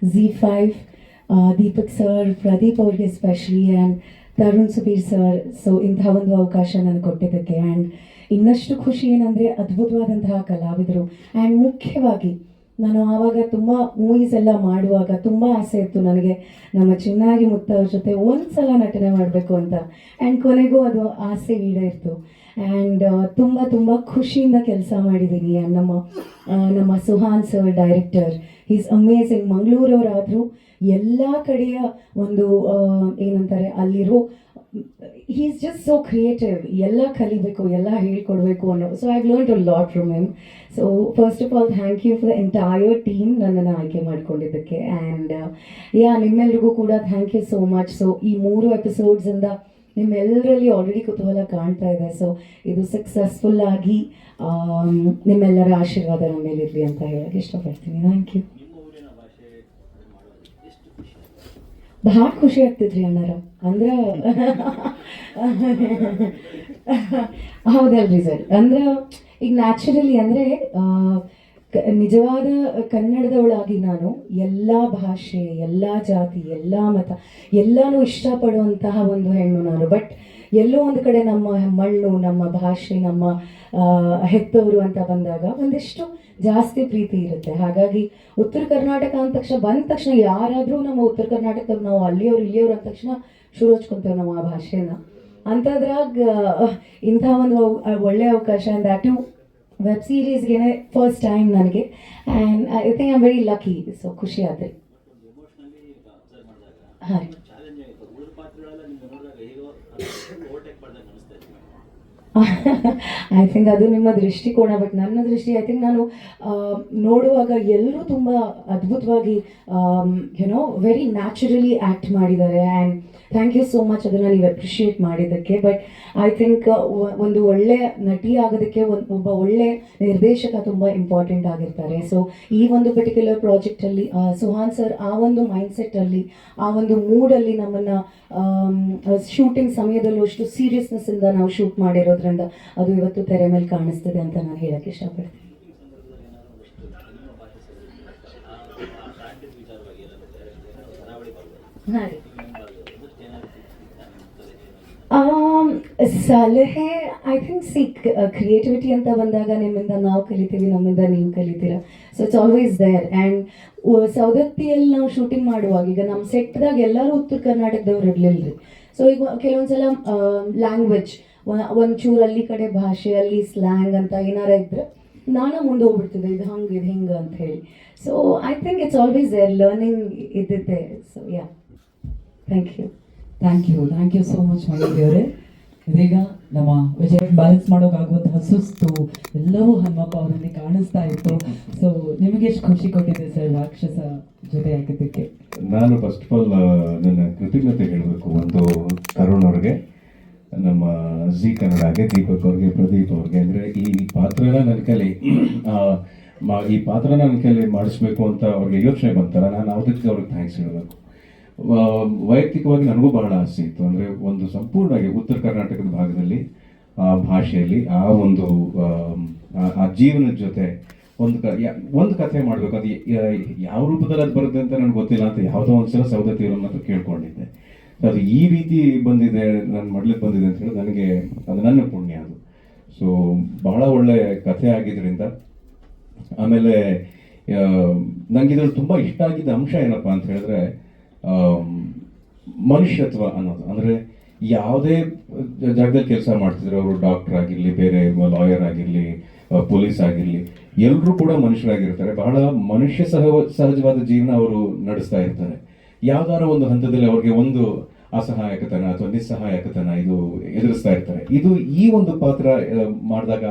Z5, Deepak sir, Pradeep ಅವ್ರಿಗೆ especially, and Tarun Sudhir sir. So ಇಂತಹ ಒಂದು ಅವಕಾಶ ನನಗೆ ಕೊಟ್ಟಿದ್ದಕ್ಕೆ. ಆ್ಯಂಡ್ ಇನ್ನಷ್ಟು ಖುಷಿ ಏನಂದರೆ ಅದ್ಭುತವಾದಂತಹ ಕಲಾವಿದರು. ಆ್ಯಂಡ್ ಮುಖ್ಯವಾಗಿ ನಾನು ಆವಾಗ ತುಂಬ ಮೂವೀಸ್ ಎಲ್ಲ ಮಾಡುವಾಗ ತುಂಬ ಆಸೆ ಇತ್ತು ನನಗೆ ನಮ್ಮ ಚಿನ್ನಾಗಿ ಮುತ್ತ ಅವ್ರ ಜೊತೆ ಒಂದ್ಸಲ ನಟನೆ ಮಾಡಬೇಕು ಅಂತ. ಆ್ಯಂಡ್ ಕೊನೆಗೂ ಅದು ಆಸೆ ಈಡೇರಿತು. ಆ್ಯಂಡ್ ತುಂಬ ಖುಷಿಯಿಂದ ಕೆಲಸ ಮಾಡಿದ್ದೀನಿ. ಆ್ಯಂಡ್ ನಮ್ಮ Suhan sir director, is amazing. ಮಂಗಳೂರವರಾದರೂ ಎಲ್ಲ ಕಡೆಯ ಒಂದು ಏನಂತಾರೆ ಅಲ್ಲಿರೋ he is just so creative. ಎಲ್ಲ ಕಲಿಬೇಕು, ಎಲ್ಲ ಹೇಳ್ಕೊಡ್ಬೇಕು ಅನ್ನೋ. So I learned a lot from him. So first of all thank you for the entire team ನನ್ನನ್ನು ಆಯ್ಕೆ ಮಾಡ್ಕೊಂಡಿದ್ದಕ್ಕೆ. ಆ್ಯಂಡ್ ನಿಮ್ಮೆಲ್ರಿಗೂ ಕೂಡ thank you so much. So ಈ 3 ಎಪಿಸೋಡ್ಸಿಂದ ನಿಮ್ಮೆಲ್ಲರಲ್ಲಿ ಆಲ್ರೆಡಿ ಕುತೂಹಲ ಕಾಣ್ತಾ ಇದೆ. ಸೊ ಇದು ಸಕ್ಸಸ್ಫುಲ್ ಆಗಿ ನಿಮ್ಮೆಲ್ಲರ ಆಶೀರ್ವಾದ ನಮ್ಮ ಮೇಲಿರಲಿ ಅಂತ ಹೇಳಕ್ಕೆ ಇಷ್ಟಪಡ್ತೀನಿ. Thank you. ಭಾಳ ಖುಷಿ ಆಗ್ತಿದ್ರಿ ಅಣ್ಣಾರ ಅಂದ್ರೆ ಹೌದಲ್ರಿ ಸರ್. ಅಂದ್ರೆ ಈಗ ನ್ಯಾಚುರಲಿ ಅಂದರೆ ನಿಜವಾದ ಕನ್ನಡದವಳಾಗಿ ನಾನು ಎಲ್ಲ ಭಾಷೆ, ಎಲ್ಲ ಜಾತಿ, ಎಲ್ಲ ಮತ ಎಲ್ಲನೂ ಇಷ್ಟಪಡುವಂತಹ ಒಂದು ಹೆಣ್ಣು ನಾನು. ಬಟ್ ಎಲ್ಲೋ ಒಂದು ಕಡೆ ನಮ್ಮ ಮಣ್ಣು, ನಮ್ಮ ಭಾಷೆ, ನಮ್ಮ ಹೆತ್ತವರು ಅಂತ ಬಂದಾಗ ಒಂದಿಷ್ಟು ಜಾಸ್ತಿ ಪ್ರೀತಿ ಇರುತ್ತೆ. ಹಾಗಾಗಿ ಉತ್ತರ ಕರ್ನಾಟಕ ಅಂದ ತಕ್ಷಣ ಬಂದ ತಕ್ಷಣ ಯಾರಾದರೂ ನಮ್ಮ ಉತ್ತರ ಕರ್ನಾಟಕದವ್ರು ನಾವು ಅಲ್ಲಿಯವ್ರು ಇಲ್ಲಿಯವ್ರು ಅಂದ ತಕ್ಷಣ ಶುರು ಹಚ್ಕೊತೇವೆ ನಾವು ಆ ಭಾಷೆನ. ಅಂಥದ್ರಾಗ ಇಂಥ ಒಂದು ಒಳ್ಳೆ ಅವಕಾಶ ಅಂಡ್ ದ್ಯಾಟ್ ಟು ವೆಬ್ ಸೀರೀಸ್ಗೆ ಫಸ್ಟ್ ಟೈಮ್ ನನಗೆ and I think I am very lucky. So ಖುಷಿ ಆದ್ರಿ. ಎಮೋಷನಲಿ ಅಬ್ಸರ್ವ್ ಮಾಡಿದಾಗ ಹಾಂ ರೀ. ಚಾಲೆಂಜ್ ಆಗಿತ್ತು. ಉಳಿದ ಪಾತ್ರಗಳೆಲ್ಲ ನಿಮ್ಗೆ ನೋಡಿದಾಗ ಹೇಗೋ ಓವರ್ಟೇಕ್ ಮಾಡ್ದಂಗೆ ಅನಿಸ್ತಾ ಇತ್ತು. ಐ ಥಿಂಕ್ ಅದು ನಿಮ್ಮ ದೃಷ್ಟಿಕೋನ. ಬಟ್ ನನ್ನ ದೃಷ್ಟಿ ಐ ಥಿಂಕ್ ನಾನು ನೋಡುವಾಗ ಎಲ್ಲರೂ ತುಂಬ ಅದ್ಭುತವಾಗಿ ಯುನೋ ವೆರಿ ನ್ಯಾಚುರಲಿ ಆ್ಯಕ್ಟ್ ಮಾಡಿದ್ದಾರೆ. And thank you so much ಅದನ್ನು ನೀವು ಅಪ್ರಿಷಿಯೇಟ್ ಮಾಡಿದ್ದಕ್ಕೆ. ಬಟ್ ಐ ಥಿಂಕ್ ಒಂದು ಒಳ್ಳೆ ನಟಿ ಆಗೋದಕ್ಕೆ ಒಬ್ಬ ಒಳ್ಳೆ ನಿರ್ದೇಶಕ ತುಂಬ ಇಂಪಾರ್ಟೆಂಟ್ ಆಗಿರ್ತಾರೆ. ಸೊ ಈ ಒಂದು ಪರ್ಟಿಕ್ಯುಲರ್ ಪ್ರಾಜೆಕ್ಟಲ್ಲಿ ಸುಹಾನ್ ಸರ್ ಆ ಒಂದು ಮೈಂಡ್ಸೆಟ್ಟಲ್ಲಿ ಆ ಒಂದು ಮೂಡಲ್ಲಿ ನಮ್ಮನ್ನು ಶೂಟಿಂಗ್ ಸಮಯದಲ್ಲೂ ಅಷ್ಟು ಸೀರಿಯಸ್ನೆಸ್ಸಿಂದ ನಾವು ಶೂಟ್ ಮಾಡಿರೋದ್ರಿಂದ ಅದು ಇವತ್ತು ತೆರೆ ಮೇಲೆ ಕಾಣಿಸ್ತಿದೆ ಅಂತ ನಾನು ಹೇಳಕ್ಕೆ ಇಷ್ಟಪಡ್ತೀನಿ. ಹಾಂ ರೀ. ಸಲಹೆ ಐ ಥಿಂಕ್ ಕ್ರಿಯೇಟಿವಿಟಿ ಅಂತ ಬಂದಾಗ ನಿಮ್ಮಿಂದ ನಾವು ಕಲಿತೀವಿ, ನಮ್ಮಿಂದ ನೀವು ಕಲಿತೀರ. So it's always there. And ಸೌದತ್ತಿಯಲ್ಲಿ ನಾವು ಶೂಟಿಂಗ್ ಮಾಡುವಾಗ ಈಗ ನಮ್ಮ ಸೆಟ್ದಾಗ ಎಲ್ಲರೂ ಉತ್ತರ ಕರ್ನಾಟಕದವ್ರು ಇರಲಿಲ್ಲ ರೀ. ಸೊ ಈಗ ಕೆಲವೊಂದ್ಸಲ ಲ್ಯಾಂಗ್ವೇಜ್ ಒಂಚೂರು ಅಲ್ಲಿ ಕಡೆ ಭಾಷೆ ಅಲ್ಲಿ ಸ್ಲ್ಯಾಂಗ್ ಅಂತ ಏನಾರ ಇದ್ರೆ ನಾನು ಮುಂದೆ ಹೋಗ್ಬಿಡ್ತಿದ್ದೆ, ಇದು ಹಂಗೆ ಇದು ಹಿಂಗೆ ಅಂತ ಹೇಳಿ. So I think it's always there, learning ಇದ್ದಿದ್ದೆ. So yeah, thank you. Thank you so much Mayuri ಅವರೇ. ಇದೀಗ ನಮ್ಮ ವಿಜಯ್ ಬ್ಯಾಲೆನ್ಸ್ ಮಾಡೋಕ್ಕಾಗುವಂತಹ ಸುಸ್ತು ಎಲ್ಲವೂ ಹನುಮಪ್ಪ ಅವರಲ್ಲಿ ಕಾಣಿಸ್ತಾ ಇತ್ತು. ಸೊ ನಿಮಗೆ ಎಷ್ಟು ಖುಷಿ ಕೊಟ್ಟಿದೆ ಸರ್ ರಾಕ್ಷಸ ಜೊತೆ ಆಗಿದ್ದಕ್ಕೆ? ನಾನು ಫಸ್ಟ್ ಆಫ್ ಆಲ್ ನನ್ನ ಕೃತಜ್ಞತೆ ಹೇಳಬೇಕು ಒಂದು ತರುಣ್ ಅವ್ರಿಗೆ, ನಮ್ಮ ಜಿ ಕನ್ನಡಗೆ, ದೀಪಕ್ ಅವ್ರಿಗೆ, ಪ್ರದೀಪ್ ಅವ್ರಿಗೆ. ಅಂದರೆ ಈ ಪಾತ್ರನ ನನ್ನ ಕೈಲಿ ಈ ಪಾತ್ರನ ನನ್ನ ಕೈಲಿ ಮಾಡಿಸ್ಬೇಕು ಅಂತ ಅವ್ರಿಗೆ ಯೋಚನೆ ಬಂತಲ್ಲ, ನಾನು ಅದಕ್ಕೆ ಅವ್ರಿಗೆ ಥ್ಯಾಂಕ್ಸ್ ಹೇಳಬೇಕು. ವೈಯಕ್ತಿಕವಾಗಿ ನನಗೂ ಬಹಳ ಆಸೆ ಇತ್ತು. ಅಂದರೆ ಒಂದು ಸಂಪೂರ್ಣವಾಗಿ ಉತ್ತರ ಕರ್ನಾಟಕದ ಭಾಗದಲ್ಲಿ ಆ ಭಾಷೆಯಲ್ಲಿ ಆ ಒಂದು ಆ ಜೀವನದ ಜೊತೆ ಒಂದು ಕಥೆ ಮಾಡಬೇಕು. ಅದು ಯಾವ ರೂಪದಲ್ಲಿ ಅದು ಬರುತ್ತೆ ಅಂತ ನನಗೆ ಗೊತ್ತಿಲ್ಲ ಅಂತ ಯಾವುದೋ ಒಂದ್ಸಲ ಸೌದತ್ತಿ ಅವ್ರನ್ನ ಹತ್ರ ಕೇಳ್ಕೊಂಡಿದ್ದೆ. ಅದು ಈ ರೀತಿ ಬಂದಿದೆ, ನಾನು ಮಾಡ್ಲಿಕ್ಕೆ ಬಂದಿದೆ ಅಂತ ಹೇಳಿ ನನಗೆ ಅದು ನನ್ನ ಪುಣ್ಯ ಅದು. ಸೊ ಬಹಳ ಒಳ್ಳೆ ಕಥೆ ಆಗಿದ್ದರಿಂದ. ಆಮೇಲೆ ನನಗೆ ಇದ್ರಲ್ಲಿ ತುಂಬ ಇಷ್ಟ ಆಗಿದ್ದ ಅಂಶ ಏನಪ್ಪ ಅಂತ ಹೇಳಿದ್ರೆ ಮನುಷ್ಯತ್ವ ಅನ್ನೋದು. ಅಂದರೆ ಯಾವುದೇ ಜಾಗದಲ್ಲಿ ಕೆಲಸ ಮಾಡ್ತಿದ್ರು ಅವರು, ಡಾಕ್ಟರ್ ಆಗಿರಲಿ, ಬೇರೆ ಲಾಯರ್ ಆಗಿರಲಿ, ಪೊಲೀಸ್ ಆಗಿರಲಿ, ಎಲ್ಲರೂ ಕೂಡ ಮನುಷ್ಯರಾಗಿರ್ತಾರೆ. ಬಹಳ ಮನುಷ್ಯ ಸಹಜವಾದ ಜೀವನ ಅವರು ನಡೆಸ್ತಾ ಇರ್ತಾರೆ. ಯಾವ್ದಾರ ಒಂದು ಹಂತದಲ್ಲಿ ಅವ್ರಿಗೆ ಒಂದು ಅಸಹಾಯಕತನ ಅಥವಾ ನಿಸ್ಸಹಾಯಕತನ ಇದು ಎದುರಿಸ್ತಾ ಇರ್ತಾರೆ. ಇದು ಈ ಒಂದು ಪಾತ್ರ ಮಾಡಿದಾಗ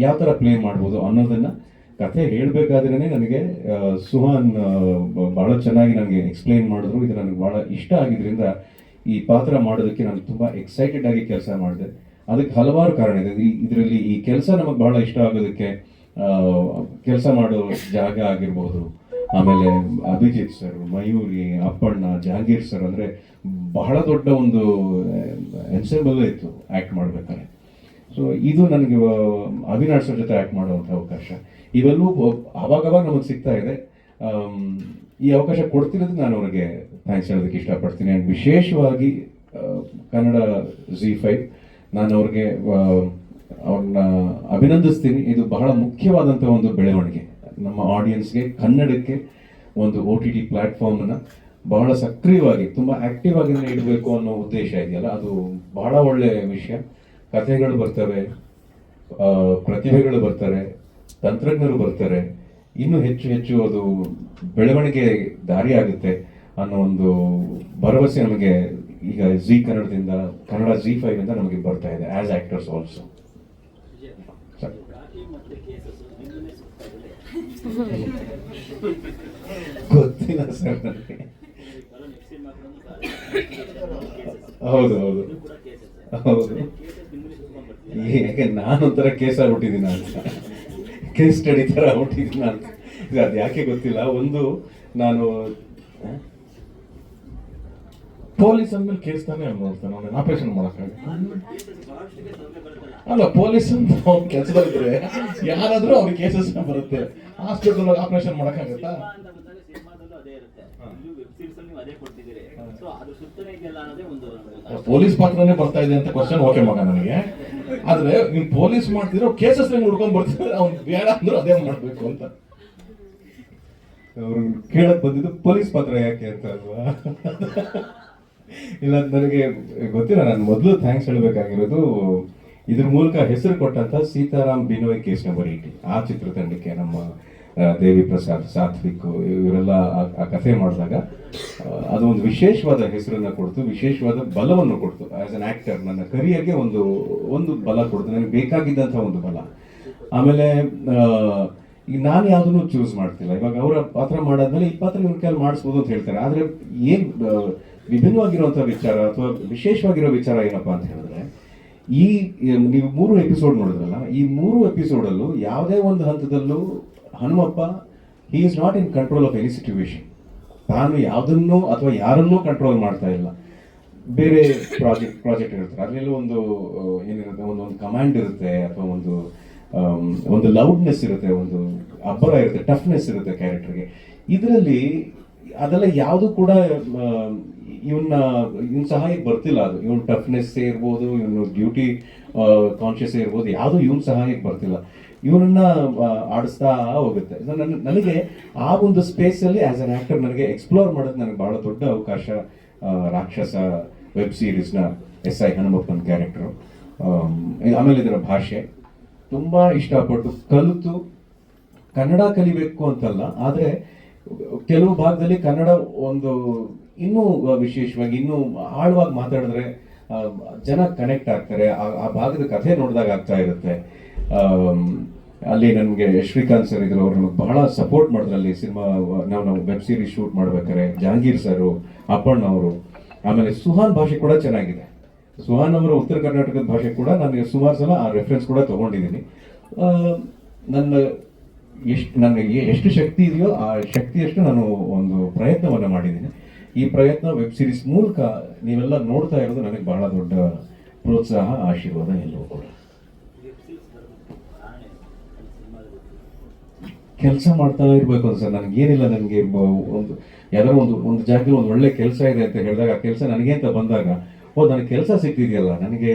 ಯಾವ ಥರ ಪ್ಲೇ ಮಾಡ್ಬೋದು ಅನ್ನೋದನ್ನ ಕಥೆ ಹೇಳಬೇಕಾದ್ರೇ ನನಗೆ ಸುಹಾನ್ ಬಹಳ ಚೆನ್ನಾಗಿ ನನಗೆ ಎಕ್ಸ್ಪ್ಲೈನ್ ಮಾಡಿದ್ರು. ಇದು ನನಗೆ ಬಹಳ ಇಷ್ಟ ಆಗಿದ್ರಿಂದ ಈ ಪಾತ್ರ ಮಾಡೋದಕ್ಕೆ ನಾನು ತುಂಬ ಎಕ್ಸೈಟೆಡ್ ಆಗಿ ಕೆಲಸ ಮಾಡಿದೆ. ಅದಕ್ಕೆ ಹಲವಾರು ಕಾರಣ ಇದೆ. ಇದರಲ್ಲಿ ಈ ಕೆಲಸ ನಮಗೆ ಬಹಳ ಇಷ್ಟ ಆಗೋದಕ್ಕೆ ಕೆಲಸ ಮಾಡೋ ಜಾಗ ಆಗಿರ್ಬೋದು, ಆಮೇಲೆ ಅಭಿಜಿತ್ ಸರ್, ಮಯೂರಿ, ಅಪ್ಪಣ್ಣ, ಜಹಾಂಗೀರ್ ಸರ್, ಅಂದರೆ ಬಹಳ ದೊಡ್ಡ ಒಂದು ಎನ್ಸೆಂಬಲ್ ಇತ್ತು ಆ್ಯಕ್ಟ್ ಮಾಡಬೇಕಾದ್ರೆ. ಸೊ ಇದು ನನಗೆ ಅವಿನಾಶ್ ಸರ್ ಜೊತೆ ಆ್ಯಕ್ಟ್ ಮಾಡುವಂಥ ಅವಕಾಶ. ಇವೆಲ್ಲೂ ಅವಾಗವಾಗ ನಮಗೆ ಸಿಗ್ತಾ ಇದೆ. ಈ ಅವಕಾಶ ಕೊಡ್ತಿರೋದಕ್ಕೆ ನಾನು ಅವ್ರಿಗೆ ಥ್ಯಾಂಕ್ಸ್ ಹೇಳೋದಕ್ಕೆ ಇಷ್ಟಪಡ್ತೀನಿ. ಆ್ಯಂಡ್ ವಿಶೇಷವಾಗಿ ಕನ್ನಡ Z5 ನಾನು ಅವ್ರಿಗೆ ಅವ್ರನ್ನ ಅಭಿನಂದಿಸ್ತೀನಿ. ಇದು ಬಹಳ ಮುಖ್ಯವಾದಂಥ ಒಂದು ಬೆಳವಣಿಗೆ ನಮ್ಮ ಆಡಿಯನ್ಸ್ಗೆ, ಕನ್ನಡಕ್ಕೆ ಒಂದು OTT ಪ್ಲ್ಯಾಟ್ಫಾರ್ಮನ್ನು ಬಹಳ ಸಕ್ರಿಯವಾಗಿ, ತುಂಬ ಆ್ಯಕ್ಟಿವ್ ಆಗಿ ಇಡಬೇಕು ಅನ್ನೋ ಉದ್ದೇಶ ಇದೆಯಲ್ಲ, ಅದು ಬಹಳ ಒಳ್ಳೆಯ ವಿಷಯ. ಕಥೆಗಳು ಬರ್ತವೆ, ಪ್ರತಿಭೆಗಳು ಬರ್ತಾರೆ, ತಂತ್ರಜ್ಞರು ಬರ್ತಾರೆ, ಇನ್ನೂ ಹೆಚ್ಚು ಹೆಚ್ಚು ಅದು ಬೆಳವಣಿಗೆ ದಾರಿ ಆಗುತ್ತೆ ಅನ್ನೋ ಒಂದು ಭರವಸೆ ನಮಗೆ ಈಗ ಕನ್ನಡದಿಂದ, ಕನ್ನಡ Z5 ಇಂದ ನಮಗೆ ಬರ್ತಾ ಇದೆ ಆಸ್ ಆಕ್ಟರ್ಸ್ ಆಲ್ಸೋ. ಗೊತ್ತಿಲ್ಲ ಸರ್ ನನಗೆ. ಹೌದು ಹೌದು ಹೌದು, ಯಾಕೆ ನಾನೊಂಥರ ಕೇಸ್ ಆಗ್ಬಿಟ್ಟಿದ್ದೀನಿ ಅಂತ, ಕೇಸ್ ಸ್ಟಡಿ ಥರ ಆಗ್ಬಿಟ್ಟಿದ್ದೀನಿ ಅಂತ. ಅದು ಯಾಕೆ ಗೊತ್ತಿಲ್ಲ. ಒಂದು ನಾನು ಪೊಲೀಸ್ ಅಂದ್ಮೇಲೆ ಕೇಸ್ ತಾನೇ ನೋಡ್ತಾನೆ, ಅವನ ಆಪರೇಷನ್ ಮಾಡೋಕ್ಕಾಗ ಅಲ್ಲ. ಪೊಲೀಸ್ ಅಂತ ಅವ್ನ ಕೆಲಸದಲ್ಲಿದ್ರೆ ಯಾರಾದ್ರೂ ಅವ್ರಿಗೆ ಕೇಸಸ್ ಬರುತ್ತೆ. ಹಾಸ್ಪಿಟಲ್ ಆಪರೇಷನ್ ಮಾಡೋಕ್ಕಾಗತ್ತಾ? ಪೊಲೀಸ್ ಪಾತ್ರನೇ ಬರ್ತಾ ಇದೆ ಅಂತ ಕ್ವಶನ್ ಓಕೆ ಮಗ ನನಗೆ. ಆದ್ರೆ ನೀನ್ ಪೊಲೀಸ್ ಮಾಡ್ತಿದ್ರೆ ಕೇಸಸ್ ಹುಡ್ಕೊಂಡ್ ಬರ್ತಿದ್ರೆ ಅವ್ನು ಬೇಡ ಅಂದ್ರೂ ಅದೇ ಮಾಡ್ಬೇಕು ಅಂತ. ಅವ್ರು ಕೇಳಕ್ ಬಂದಿದ್ದು ಪೊಲೀಸ್ ಪಾತ್ರ ಯಾಕೆ ಅಂತ ಅಲ್ವಾ? ಇಲ್ಲ ನನಗೆ ಗೊತ್ತಿಲ್ಲ, ನಾನು ಮೊದಲು ಥ್ಯಾಂಕ್ಸ್ ಹೇಳಬೇಕಾಗಿರೋದು ಇದ್ರ ಮೂಲಕ ಹೆಸರು ಕೊಟ್ಟಂತ ಸೀತಾರಾಮ್ ಬಿನೋಯ್ ಕೇಸ್ ನಂಬರ್ 80 ಆ ಚಿತ್ರತಂಡಕ್ಕೆ, ನಮ್ಮ ದೇವಿ ಪ್ರಸಾದ್, ಸಾತ್ವಿಕ್ ಇವರೆಲ್ಲ ಆ ಕಥೆ ಮಾಡಿದಾಗ ಅದು ಒಂದು ವಿಶೇಷವಾದ ಹೆಸರನ್ನ ಕೊಡ್ತು, ವಿಶೇಷವಾದ ಬಲವನ್ನು ಕೊಡ್ತು. ಆಸ್ ಅನ್ ಆಕ್ಟರ್ ನನ್ನ ಕರಿಯರ್ಗೆ ಒಂದು ಬಲ ಕೊಡ್ತು, ನನಗೆ ಬೇಕಾಗಿದ್ದಂಥ ಒಂದು ಬಲ. ಆಮೇಲೆ ಈಗ ನಾನು ಯಾವುದನ್ನು ಚೂಸ್ ಮಾಡ್ತಿಲ್ಲ. ಇವಾಗ ಅವರ ಪಾತ್ರ ಮಾಡಾದ್ಮೇಲೆ ಈ ಪಾತ್ರ ಇವ್ರ ಕೈಯಲ್ಲಿ ಮಾಡಿಸ್ಬೋದು ಅಂತ ಹೇಳ್ತಾರೆ. ಆದರೆ ಏನು ವಿಭಿನ್ನವಾಗಿರುವಂಥ ವಿಚಾರ ಅಥವಾ ವಿಶೇಷವಾಗಿರೋ ವಿಚಾರ ಏನಪ್ಪಾ ಅಂತ ಹೇಳಿದ್ರೆ, ಈ ನೀವು 3 ಎಪಿಸೋಡ್ ನೋಡಿದ್ರಲ್ಲ, ಈ 3 ಎಪಿಸೋಡಲ್ಲೂ ಯಾವುದೇ ಒಂದು ಹಂತದಲ್ಲೂ Hanumappa he is not in control of any situation. ತಾನು ಯಾವುದನ್ನು ಅಥವಾ ಯಾರನ್ನೂ ಕಂಟ್ರೋಲ್ ಮಾಡ್ತಾ ಇಲ್ಲ. ಬೇರೆ ಪ್ರಾಜೆಕ್ಟ್ ಇರ್ತಾರೆ, ಅದರಲ್ಲಿ ಒಂದು ಏನಿರುತ್ತೆ, ಒಂದು ಕಮಾಂಡ್ ಇರುತ್ತೆ ಅಥವಾ ಒಂದು ಲೌಡ್ನೆಸ್ ಇರುತ್ತೆ, ಒಂದು ಅಬ್ಬರ ಇರುತ್ತೆ, ಟಫ್ನೆಸ್ ಇರುತ್ತೆ ಕ್ಯಾರೆಕ್ಟರ್ಗೆ. ಇದರಲ್ಲಿ ಅದೆಲ್ಲ ಯಾವುದು ಕೂಡ ಇವನ್ ಸಹಾಯಕ್ಕೆ ಬರ್ತಿಲ್ಲ. ಅದು ಇವನ್ ಟಫ್ನೆಸ್ ಇರ್ಬೋದು, ಇವನು ಡ್ಯೂಟಿ ಕಾನ್ಶಿಯಸ್ ಇರ್ಬೋದು, ಯಾವುದು ಇವನ್ ಸಹಾಯಕ್ಕೆ ಬರ್ತಿಲ್ಲ. ಇವನನ್ನ ಆಡಿಸ್ತಾ ಹೋಗುತ್ತೆ. ನನಗೆ ಆ ಒಂದು ಸ್ಪೇಸಲ್ಲಿ ಆಸ್ ಅನ್ ಆಕ್ಟರ್ ನನಗೆ ಎಕ್ಸ್ಪ್ಲೋರ್ ಮಾಡೋದು ನನಗೆ ಬಹಳ ದೊಡ್ಡ ಅವಕಾಶ. ರಾಕ್ಷಸ ವೆಬ್ ಸೀರೀಸ್ನ SI ಹನುಮಪ್ಪನ ಕ್ಯಾರೆಕ್ಟರು, ಆಮೇಲೆ ಇದರ ಭಾಷೆ ತುಂಬ ಇಷ್ಟಪಟ್ಟು ಕಲಿತು, ಕನ್ನಡ ಕಲಿಬೇಕು ಅಂತಲ್ಲ, ಆದರೆ ಕೆಲವು ಭಾಗದಲ್ಲಿ ಕನ್ನಡ ಒಂದು ಇನ್ನೂ ವಿಶೇಷವಾಗಿ ಇನ್ನೂ ಆಳವಾಗಿ ಮಾತಾಡಿದ್ರೆ ಜನ ಕನೆಕ್ಟ್ ಆಗ್ತಾರೆ. ಆ ಭಾಗದ ಕಥೆ ನೋಡಿದಾಗ ಆಗ್ತಾ ಇರುತ್ತೆ. ಅಲ್ಲಿ ನನಗೆ ಶ್ರೀಕಾಂತ್ ಸರ್ ಇದ್ರು, ಅವರು ಬಹಳ ಸಪೋರ್ಟ್ ಮಾಡಿದ್ರು. ಅಲ್ಲಿ ಸಿನಿಮಾ ನಾವು ವೆಬ್ ಸೀರೀಸ್ ಶೂಟ್ ಮಾಡ್ಬೇಕಾರೆ ಜಹಾಂಗೀರ್ ಸರು, ಅಪ್ಪಣ್ಣ ಅವರು, ಆಮೇಲೆ ಸುಹಾನ್ ಭಾಷೆ ಕೂಡ ಚೆನ್ನಾಗಿದೆ. ಸುಹಾನ್ ಅವರ ಉತ್ತರ ಕರ್ನಾಟಕದ ಭಾಷೆ ಕೂಡ ನನಗೆ ಸುಮಾರು ಸಲ ಆ ರೆಫರೆನ್ಸ್ ಕೂಡ ತೊಗೊಂಡಿದ್ದೀನಿ. ನನಗೆ ಎಷ್ಟು ಶಕ್ತಿ ಇದೆಯೋ ಆ ಶಕ್ತಿಯಷ್ಟು ನಾನು ಒಂದು ಪ್ರಯತ್ನವನ್ನು ಮಾಡಿದ್ದೀನಿ. ಈ ಪ್ರಯತ್ನ ವೆಬ್ ಸೀರೀಸ್ ಮೂಲಕ ನೀವೆಲ್ಲ ನೋಡ್ತಾ ಇರೋದು ನನಗೆ ಬಹಳ ದೊಡ್ಡ ಪ್ರೋತ್ಸಾಹ, ಆಶೀರ್ವಾದ ಎಲ್ಲವೂ ಕೂಡ. ಕೆಲಸ ಮಾಡ್ತಾ ಇರಬೇಕು ಅಂತ ಸರ್, ನನಗೇನಿಲ್ಲ. ನನಗೆ ಒಂದು ಯಾವ್ದಾರು ಒಂದು ಜಾಗದಲ್ಲಿ ಒಂದು ಒಳ್ಳೆ ಕೆಲಸ ಇದೆ ಅಂತ ಹೇಳಿದಾಗ, ಆ ಕೆಲಸ ನನಗೆ ಅಂತ ಬಂದಾಗ, ನನಗೆ ಕೆಲಸ ಸಿಗ್ತಿದೆಯಲ್ಲ, ನನಗೆ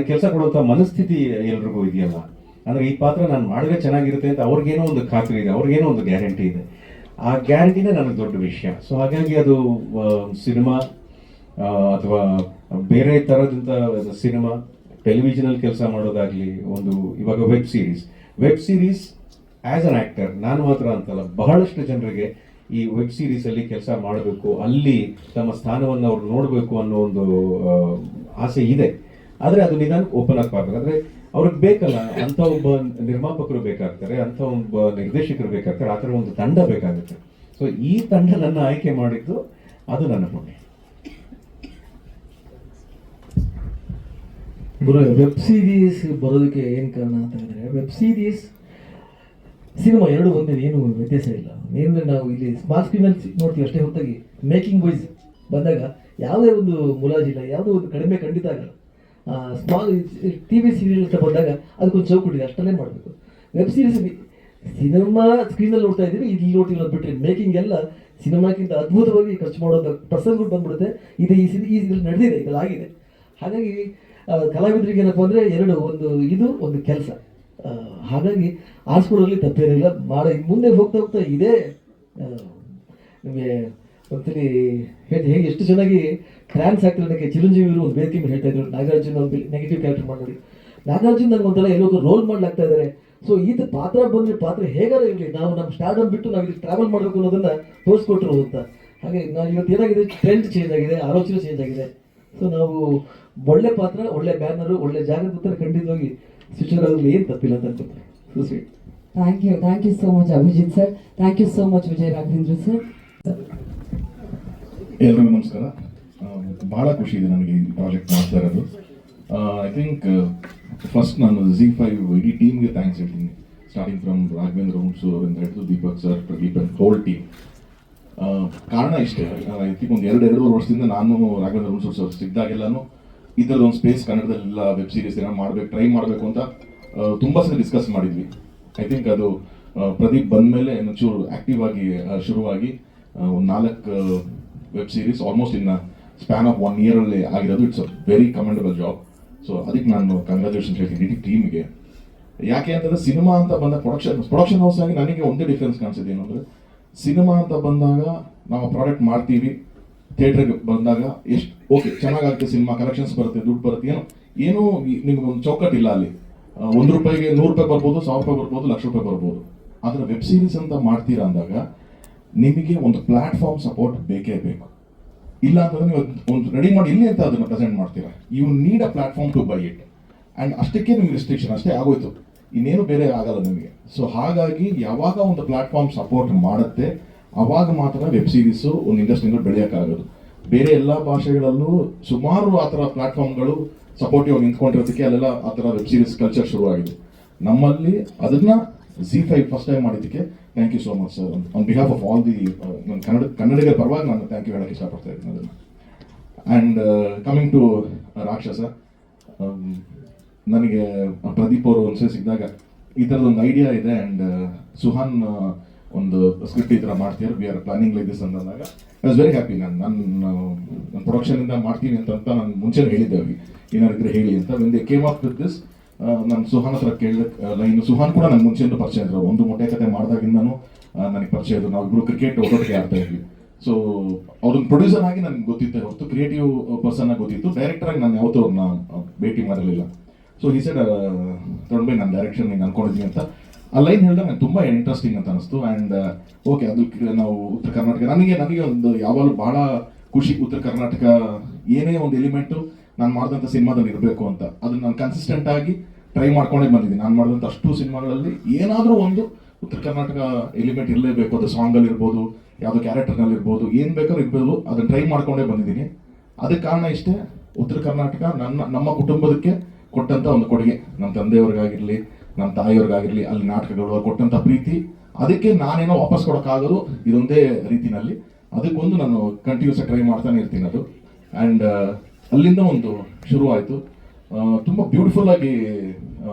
ಕೆಲಸ ಕೊಡುವಂಥ ಮನಸ್ಥಿತಿ ಎಲ್ರಿಗೂ ಇದೆಯಲ್ಲ. ಅಂದರೆ ಈ ಪಾತ್ರ ನಾನು ಮಾಡಿದ್ರೆ ಚೆನ್ನಾಗಿರುತ್ತೆ ಅಂತ ಅವ್ರಿಗೇನೋ ಒಂದು ಖಾತ್ರಿ ಇದೆ, ಅವ್ರಿಗೇನೋ ಒಂದು ಗ್ಯಾರಂಟಿ ಇದೆ. ಆ ಗ್ಯಾರಂಟಿನೇ ನನಗೆ ದೊಡ್ಡ ವಿಷಯ. ಸೊ ಹಾಗಾಗಿ ಅದು ಸಿನಿಮಾ ಅಥವಾ ಬೇರೆ ಥರದಂಥ ಸಿನಿಮಾ, ಟೆಲಿವಿಷನಲ್ಲಿ ಕೆಲಸ ಮಾಡೋದಾಗಲಿ, ಇವಾಗ web series as an actor ನಾನು ಮಾತ್ರ ಅಂತಲ್ಲ, ಬಹಳಷ್ಟು ಜನರಿಗೆ ಈ ವೆಬ್ ಸೀರೀಸಲ್ಲಿ ಕೆಲಸ ಮಾಡಬೇಕು, ಅಲ್ಲಿ ತಮ್ಮ ಸ್ಥಾನವನ್ನು ಅವ್ರು ನೋಡಬೇಕು ಅನ್ನೋ ಒಂದು ಆಸೆ ಇದೆ. ಆದರೆ ಅದು ನಿಧಾನಕ್ಕೆ ಓಪನ್ ಆಗಬಾರ್ದು. ಅಂದರೆ ಅವ್ರಿಗೆ ಬೇಕಲ್ಲ, ಅಂಥ ಒಬ್ಬ ನಿರ್ಮಾಪಕರು ಬೇಕಾಗ್ತಾರೆ, ಅಂಥ ಒಬ್ಬ ನಿರ್ದೇಶಕರು ಬೇಕಾಗ್ತಾರೆ, ಆ ಥರ ಒಂದು ತಂಡ ಬೇಕಾಗುತ್ತೆ. ಸೊ ಈ ತಂಡ ನನ್ನ ಆಯ್ಕೆ ಮಾಡಿದ್ದು ಅದು ನನ್ನ ಪುಣ್ಯ. ವೆಬ್ ಸೀರೀಸ್ ಬರೋದಕ್ಕೆ ಏನು ಕಾರಣ ಅಂತ ಹೇಳಿದ್ರೆ, ವೆಬ್ ಸೀರೀಸ್ ಸಿನಿಮಾ ಎರಡು ಒಂದೇ, ಏನು ವ್ಯತ್ಯಾಸ ಇಲ್ಲ. ಏನಂದರೆ ನಾವು ಇಲ್ಲಿ ಸ್ಮಾಲ್ ಸ್ಕ್ರೀನಲ್ಲಿ ನೋಡ್ತೀವಿ ಅಷ್ಟೇ ಹೊರತಾಗಿ ಮೇಕಿಂಗ್ ವೈಸ್ ಬಂದಾಗ ಯಾವುದೇ ಒಂದು ಮುಲಾಜಿಲ್ಲ, ಯಾವುದೋ ಒಂದು ಕಡಿಮೆ ಖಂಡಿತ ಆಗಲ್ಲ. ಸ್ಮಾಲ್ TV ಸೀರಿಯಲ್ ಅಂತ ಬಂದಾಗ ಅದಕ್ಕೊಂದು ಚೌಕಟ್ಟಿದೆ, ಅಷ್ಟಲ್ಲೇ ಮಾಡಬೇಕು. ವೆಬ್ ಸೀರೀಸ್ ಸಿನಿಮಾ ಸ್ಕ್ರೀನಲ್ಲಿ ನೋಡ್ತಾ ಇದ್ದೀವಿ, ಇಲ್ಲಿ ನೋಡ್ತೀವಿ ಅಂತ ಬಿಟ್ಟರೆ ಮೇಕಿಂಗ್ ಎಲ್ಲ ಸಿನಿಮಾಕ್ಕಿಂತ ಅದ್ಭುತವಾಗಿ ಖರ್ಚು ಮಾಡೋದು ಪ್ರಸಂಗಗಳು ಬಂದ್ಬಿಡುತ್ತೆ. ಇದು ನಡೆದಿದೆ, ಇದೆಲ್ಲಾಗಿದೆ. ಹಾಗಾಗಿ ಕಲಾವಿದರಿಗೆ ಏನಪ್ಪ ಅಂದರೆ ಒಂದು ಕೆಲಸ, ಹಾಗಾಗಿ ಆರಿಸ್ಕೊಳ್ಳೋದ್ರಲ್ಲಿ ತಪ್ಪೇನಿಲ್ಲ. ಮುಂದೆ ಹೋಗ್ತಾ ಇದೇ ನಿಮಗೆ ಒಂದ್ಸಲಿ ಹೇಗೆ ಎಷ್ಟು ಚೆನ್ನಾಗಿ ಟ್ರಾನ್ಸ್ ಆಗ್ತಿರೋದಕ್ಕೆ ಅದಕ್ಕೆ ಚಿರಂಜೀವಿರು ಒಂದು ವೇದಿಕೆ ಮೇಲೆ ಹೇಳ್ತಾ ಇದ್ರು, ನಾಗಾರ್ಜುನ ಒಂದು ನೆಗೆಟಿವ್ ಕ್ಯಾರೆಕ್ಟರ್ ಮಾಡಿ ನಾಗಾರ್ಜುನ್ ನನಗೆ ಒಂಥರ ಎಲ್ಲೋ ರೋಲ್ ಮಾಡ್ಲಾಗ್ತಾ ಇದ್ದಾರೆ. ಸೊ ಇದು ಪಾತ್ರ ಬಂದರೆ ಪಾತ್ರ ಹೇಗಾರ ಇರಲಿ, ನಾವು ನಮ್ಮ ಸ್ಟಾರ್ಡಮ್ ಬಿಟ್ಟು ನಾವು ಇಲ್ಲಿ ಟ್ರಾವೆಲ್ ಮಾಡಬೇಕು ಅನ್ನೋದನ್ನ ತೋರಿಸ್ಕೊಟ್ರು ಅಂತ. ಹಾಗೆ ನಾವು ಇವತ್ತು ಏನಾಗಿದೆ, ಟ್ರೆಂಡ್ ಚೇಂಜ್ ಆಗಿದೆ, ಆಲೋಚನೆ ಚೇಂಜ್ ಆಗಿದೆ. ಸೊ ನಾವು ಒಳ್ಳೆ ಪಾತ್ರ, ಒಳ್ಳೆ ಬ್ಯಾನರು, ಒಳ್ಳೆ ಜಾಗದ ಉತ್ತರ ಖಂಡಿತವಾಗಿ ಶಿಕ್ಷಕರಲ್ಲಿ ಏನು ತಪ್ಪಿಲ್ಲ ಅಂತ ಅನ್ಕೊತಾರೆ. So sweet. Thank you so much Abhijit sir. Thank you so much Vijaya Raghavendra sir. ಎಲ್ರಿಗೂ ನಮಸ್ಕಾರ. ಭಾಳ ಖುಷಿ ಇದೆ ನನಗೆ ಈ ಪ್ರಾಜೆಕ್ಟ್ ಮಾಡ್ತಾ ಇರೋದು. ಐ ಥಿಂಕ್ ಫಸ್ಟ್ ನಾನು ZEE5 ಇಡೀ ಟೀಮ್ಗೆ ಥ್ಯಾಂಕ್ಸ್ ಹೇಳ್ತೀನಿ. ಸ್ಟಾರ್ಟಿಂಗ್ ಫ್ರಮ್ ರಾಘವೇಂದ್ರ ಹುಣಸೂರು ಅವರಿಂದ ಹಿಡಿದು Deepak sir, Pradeep and whole team. ಕಾರಣ ಇಷ್ಟೇ, ಐ ಥಿಂಕ್ ಒಂದು ಎರಡೂವರೆ ವರ್ಷದಿಂದ ನಾನು ರಾಘವೇಂದ್ರ ಹುಣಸೂರು ಸರ್ ಸಿಕ್ಕಿದಾಗೆಲ್ಲನೂ ಈ ಥರದೊಂದು ಸ್ಪೇಸ್ ಕನ್ನಡದಲ್ಲೆಲ್ಲ ವೆಬ್ ಸೀರೀಸ್ ಏನೋ ಟ್ರೈ ಮಾಡಬೇಕು ಅಂತ ತುಂಬ ಸಲ ಡಿಸ್ಕಸ್ ಮಾಡಿದ್ವಿ. ಐ ಥಿಂಕ್ ಅದು ಪ್ರದೀಪ್ ಬಂದ ಮೇಲೆ ಒಂಚೂರು ಆ್ಯಕ್ಟಿವ್ ಆಗಿ ಶುರುವಾಗಿ ಒಂದು 4 web series almost in span of 1 year ಆಗಿರೋದು. It's a very commendable job. So ಅದಕ್ಕೆ ನಾನು ಕಂಗ್ರ್ಯಾಚುಲೇಷನ್ ಹೇಳ್ತೀನಿ ಇಡೀ ಟೀಮ್ಗೆ. ಯಾಕೆ ಅಂತಂದರೆ ಸಿನಿಮಾ ಅಂತ ಬಂದ ಪ್ರೊಡಕ್ಷನ್ ಹೌಸ್ ಆಗಿ ನನಗೆ ಒಂದೇ ಡಿಫ್ರೆನ್ಸ್ ಕಾಣಿಸಿದೆ. ಏನು ಅಂದರೆ ಸಿನಿಮಾ ಅಂತ ಬಂದಾಗ ನಾವು ಪ್ರಾಡಕ್ಟ್ ಮಾಡ್ತೀವಿ, ಥಿಯೇಟ್ರಿಗೆ ಬಂದಾಗ ಎಷ್ಟು ಓಕೆ ಚೆನ್ನಾಗಾಗುತ್ತೆ ಸಿನಿಮಾ, ಕಲೆಕ್ಷನ್ಸ್ ಬರುತ್ತೆ, ದುಡ್ಡು ಬರುತ್ತೆ, ಏನೋ ನಿಮ್ಗೆ ಒಂದು ಚೌಕಟ್ಟಿಲ್ಲ ಅಲ್ಲಿ. 1 ರೂಪಾಯಿಗೆ 100 ರೂಪಾಯಿ ಬರ್ಬೋದು, 1000 ರೂಪಾಯಿ ಬರ್ಬೋದು, ಲಕ್ಷ ರೂಪಾಯಿ ಬರ್ಬೋದು. ಆದರೆ ವೆಬ್ ಸೀರೀಸ್ ಅಂತ ಮಾಡ್ತೀರಾ ಅಂದಾಗ ನಿಮಗೆ ಒಂದು ಪ್ಲಾಟ್ಫಾರ್ಮ್ ಸಪೋರ್ಟ್ ಬೇಕೇ ಬೇಕು. ಇಲ್ಲ ಅಂತಂದ್ರೆ ನೀವು ಒಂದು ರೆಡಿ ಮಾಡಿ ಇಲ್ಲಿ ಅಂತ ಅದನ್ನು ಪ್ರೆಸೆಂಟ್ ಮಾಡ್ತೀರಾ. You need a platform to buy it. And ಅಷ್ಟಕ್ಕೆ ನಿಮ್ಗೆ ರಿಸ್ಟ್ರಿಕ್ಷನ್ ಅಷ್ಟೇ ಆಗೋಯ್ತು, ಇನ್ನೇನು ಬೇರೆ ಆಗಲ್ಲ ನಿಮಗೆ. ಸೊ ಹಾಗಾಗಿ ಯಾವಾಗ ಒಂದು ಪ್ಲಾಟ್ಫಾರ್ಮ್ ಸಪೋರ್ಟ್ ಮಾಡುತ್ತೆ ಅವಾಗ ಮಾತ್ರ ವೆಬ್ ಸೀರೀಸು ಒಂದು ಇಂಡಸ್ಟ್ರಿಗಳು ಬೆಳೆಯೋಕ್ಕಾಗೋದು. ಬೇರೆ ಎಲ್ಲ ಭಾಷೆಗಳಲ್ಲೂ ಸುಮಾರು ಆ ಥರ ಪ್ಲಾಟ್ಫಾರ್ಮ್ಗಳು ಸಪೋರ್ಟಿವ್ ನಿಂತ್ಕೊಂಡಿರೋದಕ್ಕೆ ಅಲ್ಲೆಲ್ಲ ಆ ಥರ ವೆಬ್ ಸೀರೀಸ್ ಕಲ್ಚರ್ ಶುರುವಾಗಿದೆ. ನಮ್ಮಲ್ಲಿ ಅದನ್ನ ZEE5 ಫಸ್ಟ್ ಟೈಮ್ ಮಾಡಿದ್ದಕ್ಕೆ thank you so much sir. On behalf of all the ಕನ್ನಡಿಗರ ಪರವಾಗಿ ನಾನು ಥ್ಯಾಂಕ್ ಯು ಹೇಳೋಕ್ಕೆ ಇಷ್ಟಪಡ್ತಾ ಇದ್ದೀನಿ ಅದನ್ನು. ಆ್ಯಂಡ್ ಕಮಿಂಗ್ ಟು ರಾಕ್ಷಸ, ನನಗೆ ಪ್ರದೀಪ್ ಅವರು ಒಂದ್ಸರಿ ಸಿಕ್ಕಿದಾಗ ಈ ಥರದೊಂದು ಐಡಿಯಾ ಇದೆ ಆ್ಯಂಡ್ ಸುಹಾನ್ ಒಂದು ಸ್ಕ್ರಿಪ್ಟ್ ಈ ಥರ ಮಾಡ್ತೀರ, we are planning like this ಅಂದಾಗ ಐ ವಾಸ್ ವೆರಿ ಹ್ಯಾಪಿ. ನನ್ನ ಪ್ರೊಡಕ್ಷನಿಂದ ಮಾಡ್ತೀನಿ ಅಂತ ನಾನು ಮುಂಚೆನೇ ಹೇಳಿದ್ದೆ ಅವ್ರಿಗೆ, ಏನಾರಿದ್ರೆ ಹೇಳಿ ಅಂತ. When they came up with this, ನಾನು ಸುಹಾನ್ ಹತ್ರ ಕೇಳಿದಕ್ಕೆ ಲೈನ್, ಸುಹಾನ್ ಕೂಡ ನನಗೆ ಮುಂಚೆಯಿಂದ ಪರಿಚಯ ಇದ್ರು, ಒಂದು ಮೊಟ್ಟೆ ಕತೆ ಮಾಡಿದಾಗಿಂದನೂ ನನಗೆ ಪರಿಚಯ ಇದ್ರು. ನಾವಿಬ್ರು ಕ್ರಿಕೆಟ್ ಒಟ್ಟೊಟ್ಟಿಗೆ ಆಡ್ತಾ ಇದ್ವಿ. ಸೊ ಅವ್ರನ್ನ ಪ್ರೊಡ್ಯೂಸರ್ ಆಗಿ ನನಗೆ ಗೊತ್ತಿತ್ತೆ ಹೊರತು ಕ್ರಿಯೇಟಿವ್ ಪರ್ಸನ್ ಆಗಿ ಗೊತ್ತಿತ್ತು. ಡೈರೆಕ್ಟರ್ ಆಗಿ ನಾನು ಯಾವತ್ತೂ ಅವ್ರನ್ನ ಭೇಟಿ ಮಾಡಿರಲಿಲ್ಲ. ಸೊ ಈ ಸೈಡ್ ತೊಗೊಂಡ್ಬೈ ನಾನು ಡೈರೆಕ್ಷನ್ ಹಿಂಗೆ ಅನ್ಕೊಂಡಿದ್ದೀನಿ ಅಂತ ಆ ಲೈನ್ ಹೇಳಿದಾಗ ನನಗೆ ತುಂಬ ಇಂಟ್ರೆಸ್ಟಿಂಗ್ ಅಂತ ಅನಿಸ್ತು. ಆ್ಯಂಡ್ ಓಕೆ, ಅದು ನಾವು ಉತ್ತರ ಕರ್ನಾಟಕ, ನನಗೆ ಒಂದು ಯಾವಾಗಲೂ ಬಹಳ ಖುಷಿ, ಉತ್ತರ ಕರ್ನಾಟಕ ಏನೇ ಒಂದು ಎಲಿಮೆಂಟು ನಾನು ಮಾಡಿದಂಥ ಸಿನಿಮಾದಲ್ಲಿ ಇರಬೇಕು ಅಂತ. ಅದನ್ನ ನಾನು ಕನ್ಸಿಸ್ಟೆಂಟ್ ಆಗಿ ಟ್ರೈ ಮಾಡ್ಕೊಂಡೇ ಬಂದಿದ್ದೀನಿ. ನಾನು ಮಾಡಿದಂಥ ಅಷ್ಟು ಸಿನಿಮಾಗಳಲ್ಲಿ ಏನಾದರೂ ಒಂದು ಉತ್ತರ ಕರ್ನಾಟಕ ಎಲಿಮೆಂಟ್ ಇರಲೇಬೇಕು. ಅದು ಸಾಂಗಲ್ಲಿ ಇರ್ಬೋದು, ಯಾವುದೋ ಕ್ಯಾರೆಕ್ಟರ್ನಲ್ಲಿ ಇರ್ಬೋದು, ಏನು ಬೇಕಾದ್ರೂ ಇರ್ಬೋದು, ಅದನ್ನು ಟ್ರೈ ಮಾಡ್ಕೊಂಡೇ ಬಂದಿದ್ದೀನಿ. ಅದಕ್ಕೆ ಕಾರಣ ಇಷ್ಟೇ, ಉತ್ತರ ಕರ್ನಾಟಕ ನಮ್ಮ ಕುಟುಂಬದಕ್ಕೆ ಕೊಟ್ಟಂಥ ಒಂದು ಕೊಡುಗೆ. ನಮ್ಮ ತಂದೆಯವ್ರಿಗಾಗಿರಲಿ, ನಮ್ಮ ತಾಯಿಯವ್ರಿಗಾಗಿರಲಿ, ಅಲ್ಲಿ ನಾಟಕಗಳು ಅವ್ರು ಕೊಟ್ಟಂಥ ಪ್ರೀತಿ, ಅದಕ್ಕೆ ನಾನೇನೋ ವಾಪಸ್ ಕೊಡೋಕ್ಕಾಗೋದು ಇದೊಂದೇ ರೀತಿನಲ್ಲಿ. ಅದಕ್ಕೊಂದು ನಾನು ಕಂಟಿನ್ಯೂಸ್ ಟ್ರೈ ಮಾಡ್ತಾನೆ ಇರ್ತೀನಿ ಅದು. ಆ್ಯಂಡ್ ಅಲ್ಲಿಂದ ಒಂದು ಶುರು ಆಯಿತು. ತುಂಬ ಬ್ಯೂಟಿಫುಲ್ ಆಗಿ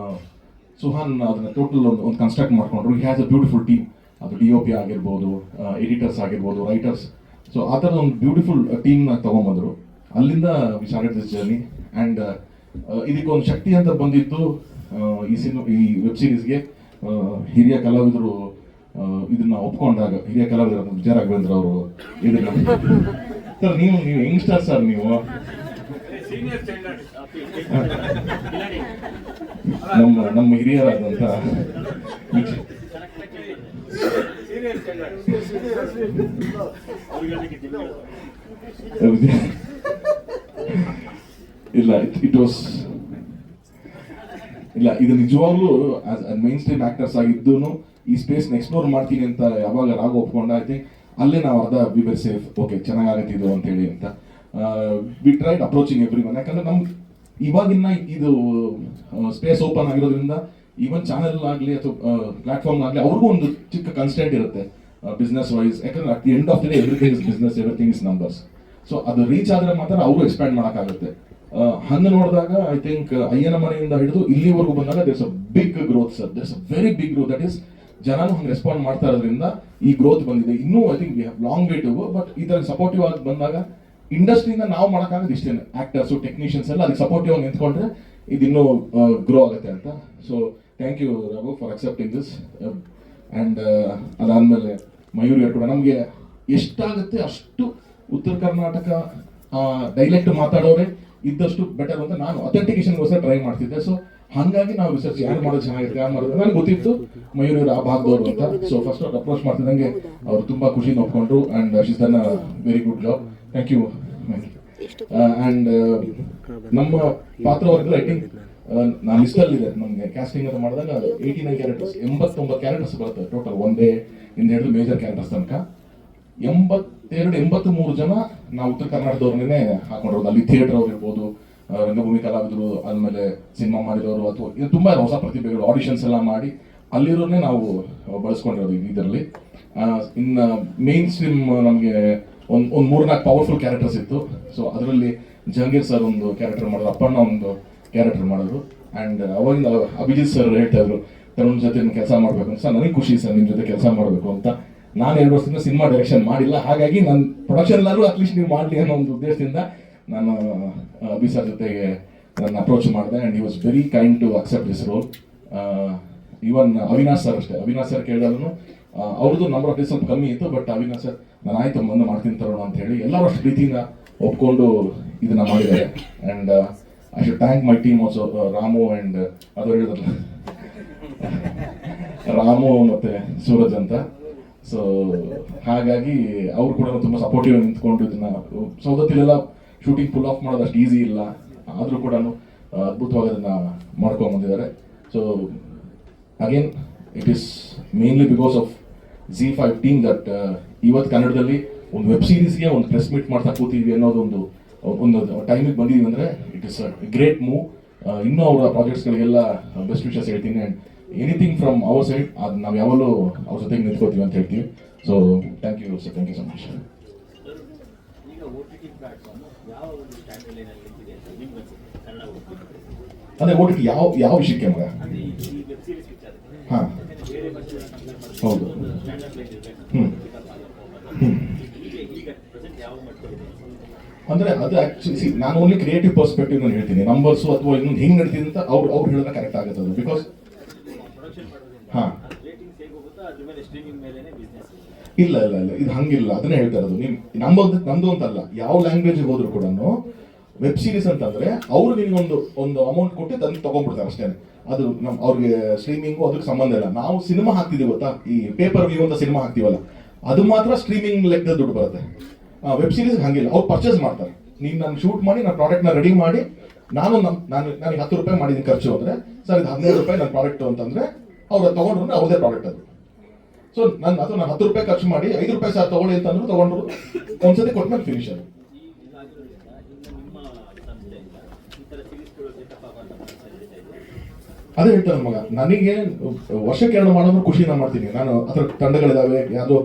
ಸುಹಾನ್ ಅದನ್ನ ಟೋಟಲ್ ಒಂದು ಕನ್ಸ್ಟ್ರಕ್ಟ್ ಮಾಡ್ಕೊಂಡ್ರು. He has a beautiful team. ಅದು DOP ಆಗಿರ್ಬೋದು, ಎಡಿಟರ್ಸ್ ಆಗಿರ್ಬೋದು, ರೈಟರ್ಸ್. ಸೊ ಆ ಥರದ ಒಂದು ಬ್ಯೂಟಿಫುಲ್ ಟೀಮ್ನ ತೊಗೊಂಬಂದರು. ಅಲ್ಲಿಂದ we started this journey. And ಇದಕ್ಕೊಂದು ಶಕ್ತಿ ಅಂತ ಬಂದಿದ್ದು ಈ ವೆಬ್ ಸೀರೀಸ್ಗೆ ಹಿರಿಯ ಕಲಾವಿದರು ಇದನ್ನ ಒಪ್ಕೊಂಡಾಗ, ಹಿರಿಯ ಕಲಾವಿದರು ವಿಜಯ ರಾಘವೇಂದ್ರ ಅವರು ಇದನ್ನ ಸರ್ ನೀವು ಯಂಗ್ಸ್ಟರ್ ಸರ್, ನೀವು ನಮ್ಮ ಹಿರಿಯರಾದಂತ ಇಲ್ಲ, ಇದು ನಿಜವಾಗ್ಲೂ ಮೈನ್ ಸ್ಟ್ರೀಮ್ ಆಕ್ಟರ್ಸ್ ಆಗಿದ್ದು ಈ ಸ್ಪೇಸ್ನ ಎಕ್ಸ್ಪ್ಲೋರ್ ಮಾಡ್ತೀನಿ ಅಂತ ಯಾವಾಗ ರಾಘು ಒಪ್ಕೊಂಡ, ಐ ಥಿಂಕ್ ಅಲ್ಲೇ ನಾವು ಅರ್ಧ ವಿ ವೆರ್ ಸೇಫ್, ಓಕೆ ಚೆನ್ನಾಗಾಗತ್ತೆ ಇದು ಅಂತೇಳಿ ಅಂತ. We tried approaching every one. ಯಾಕಂದ್ರೆ ನಮ್ಗೆ ಇವಾಗಿನ ಇದು ಸ್ಪೇಸ್ ಓಪನ್ ಆಗಿರೋದ್ರಿಂದ ಈವನ್ ಚಾನೆಲ್ ಆಗಲಿ ಅಥವಾ ಪ್ಲಾಟ್ಫಾರ್ಮ್ ಆಗಲಿ ಅವ್ರಿಗೂ ಒಂದು ಚಿಕ್ಕ ಕನ್ಸ್ಟೆಂಟ್ ಇರುತ್ತೆ ಬಿಸ್ನೆಸ್ ವೈಸ್. ಯಾಕಂದ್ರೆ at the end of the day everything is business, everything is numbers. So ಅದು ರೀಚ್ ಆದರೆ ಮಾತ್ರ ಅವರು ಎಕ್ಸ್ಪ್ಯಾಂಡ್ ಮಾಡೋಕ್ಕಾಗುತ್ತೆ. ಹಂಗೆ ನೋಡಿದಾಗ ಐ ಥಿಂಕ್ ಅಯ್ಯನ ಮನೆಯಿಂದ ಹಿಡಿದು ಇಲ್ಲಿವರೆಗೂ ಬಂದಾಗ there's a big growth sir, there's a very big growth. That is ಜನನು ಹಂಗೆ ರೆಸ್ಪಾಂಡ್ ಮಾಡ್ತಾ ಇರೋದ್ರಿಂದ ಈ ಗ್ರೋತ್ ಬಂದಿದೆ. ಇನ್ನೂ I think we have long way to go. But ಈ ಥರ ಸಪೋರ್ಟಿವ್ ಆಗಿ ಬಂದಾಗ ಇಂಡಸ್ಟ್ರಿಯಿಂದ ನಾವು ಮಾಡೋಕ್ಕಾಗೋದು ಇಷ್ಟೇ, ಆಕ್ಟರ್ಸು, ಟೆಕ್ನಿಷಿಯನ್ಸ್ ಎಲ್ಲ ಅದಕ್ಕೆ ಸಪೋರ್ಟಿವ್ ಆಗಿ ನಿಂತ್ಕೊಂಡ್ರೆ ಇದಿನ್ನೂ ಗ್ರೋ ಆಗುತ್ತೆ ಅಂತ. So thank you Raghu for accepting this. And ಅದಾದಮೇಲೆ ಮಯೂರ್ ಕೂಡ ನಮಗೆ ಎಷ್ಟಾಗುತ್ತೆ ಅಷ್ಟು ಉತ್ತರ ಕರ್ನಾಟಕ ಡೈಲೆಕ್ಟ್ ಮಾತಾಡೋರೆ ಇದ್ದಷ್ಟು ಬೆಟರ್ ಅಂತ ನಾನು ಅಥೆಂಟಿಕೇಶನ್ಗೋಸ್ಕರ ಟ್ರೈ ಮಾಡ್ತಿದ್ದೆ. ಸೊ ಹಾಗಾಗಿ ನಾವು ರಿಸರ್ಚ್ ಯಾರು ಮಾಡೋದು ಚೆನ್ನಾಗಿರುತ್ತೆ, ಯಾರು ಮಾಡೋದು ನನಗೆ ಗೊತ್ತಿತ್ತು ಮಯೂರ್ ಆ ಭಾಗದವರು ಅಂತ. ಸೊ ಫಸ್ಟ್ ಅವ್ರು ಅಪ್ರೋಚ್ ಮಾಡ್ತಿದ್ದಂಗೆ ಅವರು ತುಂಬ ಖುಷಿನ ಒಪ್ಕೊಂಡ್ರು. And she's done a very good job. Thank you. And ನಮ್ಮ ಪಾತ್ರವರ್ಗದಲ್ಲಿ ಐ ಥಿಂಕ್ ನಾನು ಲಿಸ್ಟಲ್ಲಿದೆ, ನಮಗೆ ಕ್ಯಾಸ್ಟಿಂಗ್ ಅಂತ ಮಾಡಿದಾಗ 89 ಕ್ಯಾರೆಕ್ಟರ್ಸ್, 89 ಕ್ಯಾರೆಕ್ಟರ್ಸ್ ಬರ್ತವೆ ಟೋಟಲ್, ಒಂದೇ ಇಂದ ಹಿಡಿದು ಮೇಜರ್ ಕ್ಯಾರೆಕ್ಟರ್ಸ್ ತನಕ. 83 ಜನ ನಾವು ಉತ್ತರ ಕರ್ನಾಟಕದವ್ರನ್ನೇ ಹಾಕೊಂಡಿರೋದು. ಅಲ್ಲಿ ಥಿಯೇಟರ್ ಅವ್ರು ಇರ್ಬೋದು, ರಂಗಭೂಮಿ ಕಲಾವಿದರು, ಆದ್ಮೇಲೆ ಸಿನಿಮಾ ಮಾಡಿದವರು, ಅಥವಾ ಇದು ತುಂಬ ಹೊಸ ಪ್ರತಿಭೆಗಳು ಆಡಿಷನ್ಸ್ ಎಲ್ಲ ಮಾಡಿ ಅಲ್ಲಿರೋನೇ ನಾವು ಬಳಸ್ಕೊಂಡಿರೋದು ಇದರಲ್ಲಿ. ಇನ್ನು ಮೇನ್ ಸ್ಟ್ರೀಮ್ ನಮಗೆ ಒಂದು 3-4 ಪವರ್ಫುಲ್ ಕ್ಯಾರೆಕ್ಟರ್ಸ್ ಇತ್ತು. ಸೊ ಅದರಲ್ಲಿ ಜಹಂಗೀರ್ ಸರ್ ಒಂದು ಕ್ಯಾರೆಕ್ಟರ್ ಮಾಡಿದ್ರು, ಅಪ್ಪಣ್ಣ ಒಂದು ಕ್ಯಾರೆಕ್ಟರ್ ಮಾಡಿದ್ರು. ಆ್ಯಂಡ್ ಅವಾಗಿಂದ ಅಭಿಜಿತ್ ಸರ್ ಹೇಳ್ತಾ ಇದ್ರು ತರುಣ್ ಜೊತೆ ಕೆಲಸ ಮಾಡಬೇಕು ಅಂತ. ಸರ್ ನನಗೆ ಖುಷಿ ಸರ್ ನಿಮ್ಮ ಜೊತೆ ಕೆಲಸ ಮಾಡಬೇಕು ಅಂತ. ನಾನು 2 ವರ್ಷದಿಂದ ಸಿನಿಮಾ ಡೈರೆಕ್ಷನ್ ಮಾಡಿಲ್ಲ, ಹಾಗಾಗಿ ನನ್ನ ಪ್ರೊಡಕ್ಷನ್ಲಾದ್ರೂ ಅಟ್ಲೀಸ್ಟ್ ನೀವು ಮಾಡಲಿ ಅನ್ನೋ ಒಂದು ಉದ್ದೇಶದಿಂದ ನಾನು ಅಭಿ ಸರ್ ಜೊತೆಗೆ ನನ್ನ ಅಪ್ರೋಚ್ ಮಾಡಿದೆ. And he was very kind to accept this role. Even Avinash sir ಅಷ್ಟೇ, ಅವಿನಾಶ್ ಸರ್ ಕೇಳಿದ್ರು ಅವ್ರದ್ದು ನಂಬರ್ ಆಫ್ ಡೇಸ್ ಸ್ವಲ್ಪ ಕಮ್ಮಿ ಇತ್ತು, ಬಟ್ ಅವಿನಾಶ್ ಸರ್ ನಾನು ಆಯ್ತು ಮುಂದೆ ಮಾಡ್ತೀನಿ ತರೋಣ ಅಂತ ಹೇಳಿ ಎಲ್ಲರೂ ಅಷ್ಟು ಪ್ರೀತಿಯಿಂದ ಒಪ್ಕೊಂಡು ಇದನ್ನ ಮಾಡಿದ್ದಾರೆ. And I should thank my team also, Ramu and ಅದು ಹೇಳಿದ್ರಲ್ಲ ರಾಮು ಮತ್ತು ಸೂರಜ್ ಅಂತ. ಸೊ ಹಾಗಾಗಿ ಅವ್ರು ಕೂಡ ತುಂಬ ಸಪೋರ್ಟಿವ್ ನಿಂತ್ಕೊಂಡು ಇದನ್ನ ಸೌದತ್ತಿಲೆಲ್ಲ ಶೂಟಿಂಗ್ ಫುಲ್ ಆಫ್ ಮಾಡೋದು ಅಷ್ಟು ಈಸಿ ಇಲ್ಲ, ಆದರೂ ಕೂಡ ಅದ್ಭುತವಾಗಿ ಅದನ್ನು ಮಾಡ್ಕೊಂಡ್ಬಂದಿದ್ದಾರೆ. So again it is mainly because of Z5 team that ಇವತ್ತು ಕನ್ನಡದಲ್ಲಿ ಒಂದು ವೆಬ್ ಸೀರೀಸ್ಗೆ ಒಂದು ಪ್ರೆಸ್ ಮೀಟ್ ಮಾಡ್ತಾ ಕೂತೀವಿ ಅನ್ನೋದು ಒಂದು ಟೈಮಿಗೆ ಬಂದಿದ್ದೀವಿ ಅಂದರೆ it is a great move. ಇನ್ನೂ ಅವರ ಪ್ರಾಜೆಕ್ಟ್ಸ್ಗಳಿಗೆಲ್ಲ ಬೆಸ್ಟ್ ವಿಷಸ್ ಹೇಳ್ತೀನಿ. And anything from our side ಅದು ನಾವು ಯಾವಾಗಲೂ ಅವ್ರ ಜೊತೆಗೆ ನಿಂತ್ಕೋತೀವಿ ಅಂತ ಹೇಳ್ತೀವಿ. So thank you sir, thank you so much. ಈಗ OTT ಪ್ಲಾಟ್ಫಾರ್ಮ್ ಯಾವ ಒಂದು ಸ್ಟ್ಯಾಂಡರ್ಡ್ ಲೈನಲ್ಲಿ ನಿಂತಿದೆ ಅಂತ ನಿಮ್ಗೆ ಅನ್ಸುತ್ತೆ ಕನ್ನಡ OTT? ಅದೇ OTT ಯಾವ ವಿಷಯಕ್ಕೆ ಮಗ? ಅಂದ್ರೆ ಈ ವೆಬ್ ಸೀರೀಸ್ ವಿಚಾರ ಹಾಂ ಬೇರೆ ಭಾಷೆ ಕಂಪೇರ್ ಮಾಡಿದ್ರೆ ಹೌದು. ಒಂದು ಸ್ಟ್ಯಾಂಡರ್ಡ್ ಲೈನ್ ಇರಬೇಕು. ಈಗ ಪ್ರೆಸೆಂಟ್ ಯಾವ ಮಟ್ಟದಲ್ಲಿ ಅಂದರೆ ಅದು ಆ್ಯಕ್ಚುಲಿ ನಾನು ಓನ್ಲಿ ಕ್ರಿಯೇಟಿವ್ ಪರ್ಸ್ಪೆಕ್ಟಿವ್ ನಾನು ಹೇಳ್ತೀನಿ. ನಂಬರ್ಸು ಅಥವಾ ಇನ್ನೊಂದು ಹಿಂಗೆ ನಡೀತಿದೆ ಅಂತ ಅವ್ರು ಹೇಳಿದ್ರೆ ಕರೆಕ್ಟ್ ಆಗುತ್ತೆ ಅದು. ಬಿಕಾಸ್ ಪ್ರೊಡಕ್ಷನ್ ಮಾಡೋದ್ರಿಂದ ಹಾಂ ರೇಟಿಂಗ್ಸ್ ಹೇಗೆ ಹೋಗುತ್ತೋ ಅದ್ರ ಮೇಲೆ ಸ್ಟ್ರೀಮಿಂಗ್ ಮೇಲೇನೆ ಬಿಸ್ನೆಸ್. ಇಲ್ಲ ಇದು ಹಂಗಿಲ್ಲ, ಅದನ್ನೇ ಹೇಳ್ತಾ ಇರೋದು. ನಮ್ದು ಅಂತಲ್ಲ, ಯಾವ ಲ್ಯಾಂಗ್ವೇಜ್ಗೆ ಹೋದ್ರು ಕೂಡ ವೆಬ್ ಸೀರೀಸ್ ಅಂತಂದ್ರೆ ಅವರು ನಿನಗೊಂದು ಅಮೌಂಟ್ ಕೊಟ್ಟು ತಂದು ತಗೊಂಡ್ಬಿಡ್ತಾರೆ ಅಷ್ಟೇ. ಅದು ಅವ್ರಿಗೆ ಸ್ಟ್ರೀಮಿಂಗು ಅದಕ್ಕೆ ಸಂಬಂಧ ಇಲ್ಲ. ನಾವು ಸಿನಿಮಾ ಹಾಕ್ತಿದ್ದೀವಿ ಗೊತ್ತಾ, ಈ ಪೇಪರ್ ವ್ಯೂ ಅಂತ ಸಿನಿಮಾ ಹಾಕ್ತೀವಲ್ಲ, ಅದು ಮಾತ್ರ ಸ್ಟ್ರೀಮಿಂಗ್ ಲೆಕ್ಕದ ದುಡ್ಡು ಬರುತ್ತೆ. ವೆಬ್ ಸೀರೀಸ್ ಹಂಗಿಲ್ಲ, ಅವ್ರು ಪರ್ಚೇಸ್ ಮಾಡ್ತಾರೆ. ನೀನು ನಾನು ಶೂಟ್ ಮಾಡಿ ನಾನು ಪ್ರಾಡಕ್ಟ್ನ ರೆಡಿ ಮಾಡಿ ನನಗೆ 10 ರೂಪಾಯಿ ಮಾಡಿದ್ದೀನಿ ಖರ್ಚು ಅಂದರೆ, ಸರ್ ಇದು 15 ರೂಪಾಯಿ ನನ್ನ ಪ್ರಾಡಕ್ಟು ಅಂತಂದ್ರೆ ಅವ್ರು ತಗೊಂಡ್ರು ಅವ್ರದೇ ಪ್ರಾಡಕ್ಟ್ ಅದು. ಸೊ ನಾನು 10 ರೂಪಾಯಿ ಖರ್ಚು ಮಾಡಿ 5 ರೂಪಾಯಿ ಸರ್ ತಗೊಳ್ಳಿ ಅಂತಂದ್ರು ತಗೊಂಡ್ರು, ಒಂದ್ಸತಿ ಕೊಟ್ಮೇಲೆ ಫಿನಿಶ್ ಅದು. ಅದೇ ಹೇಳ್ತಾರೆ ಮಗ, ನನಗೆ ವರ್ಷಕ್ಕೆ 2 ಮಾಡೋದು ಖುಷಿ ನಾನು ಮಾಡ್ತೀನಿ. ನಾನು ಆ ಥರ ತಂಡಗಳಿದ್ದಾವೆ, ಯಾವುದೋ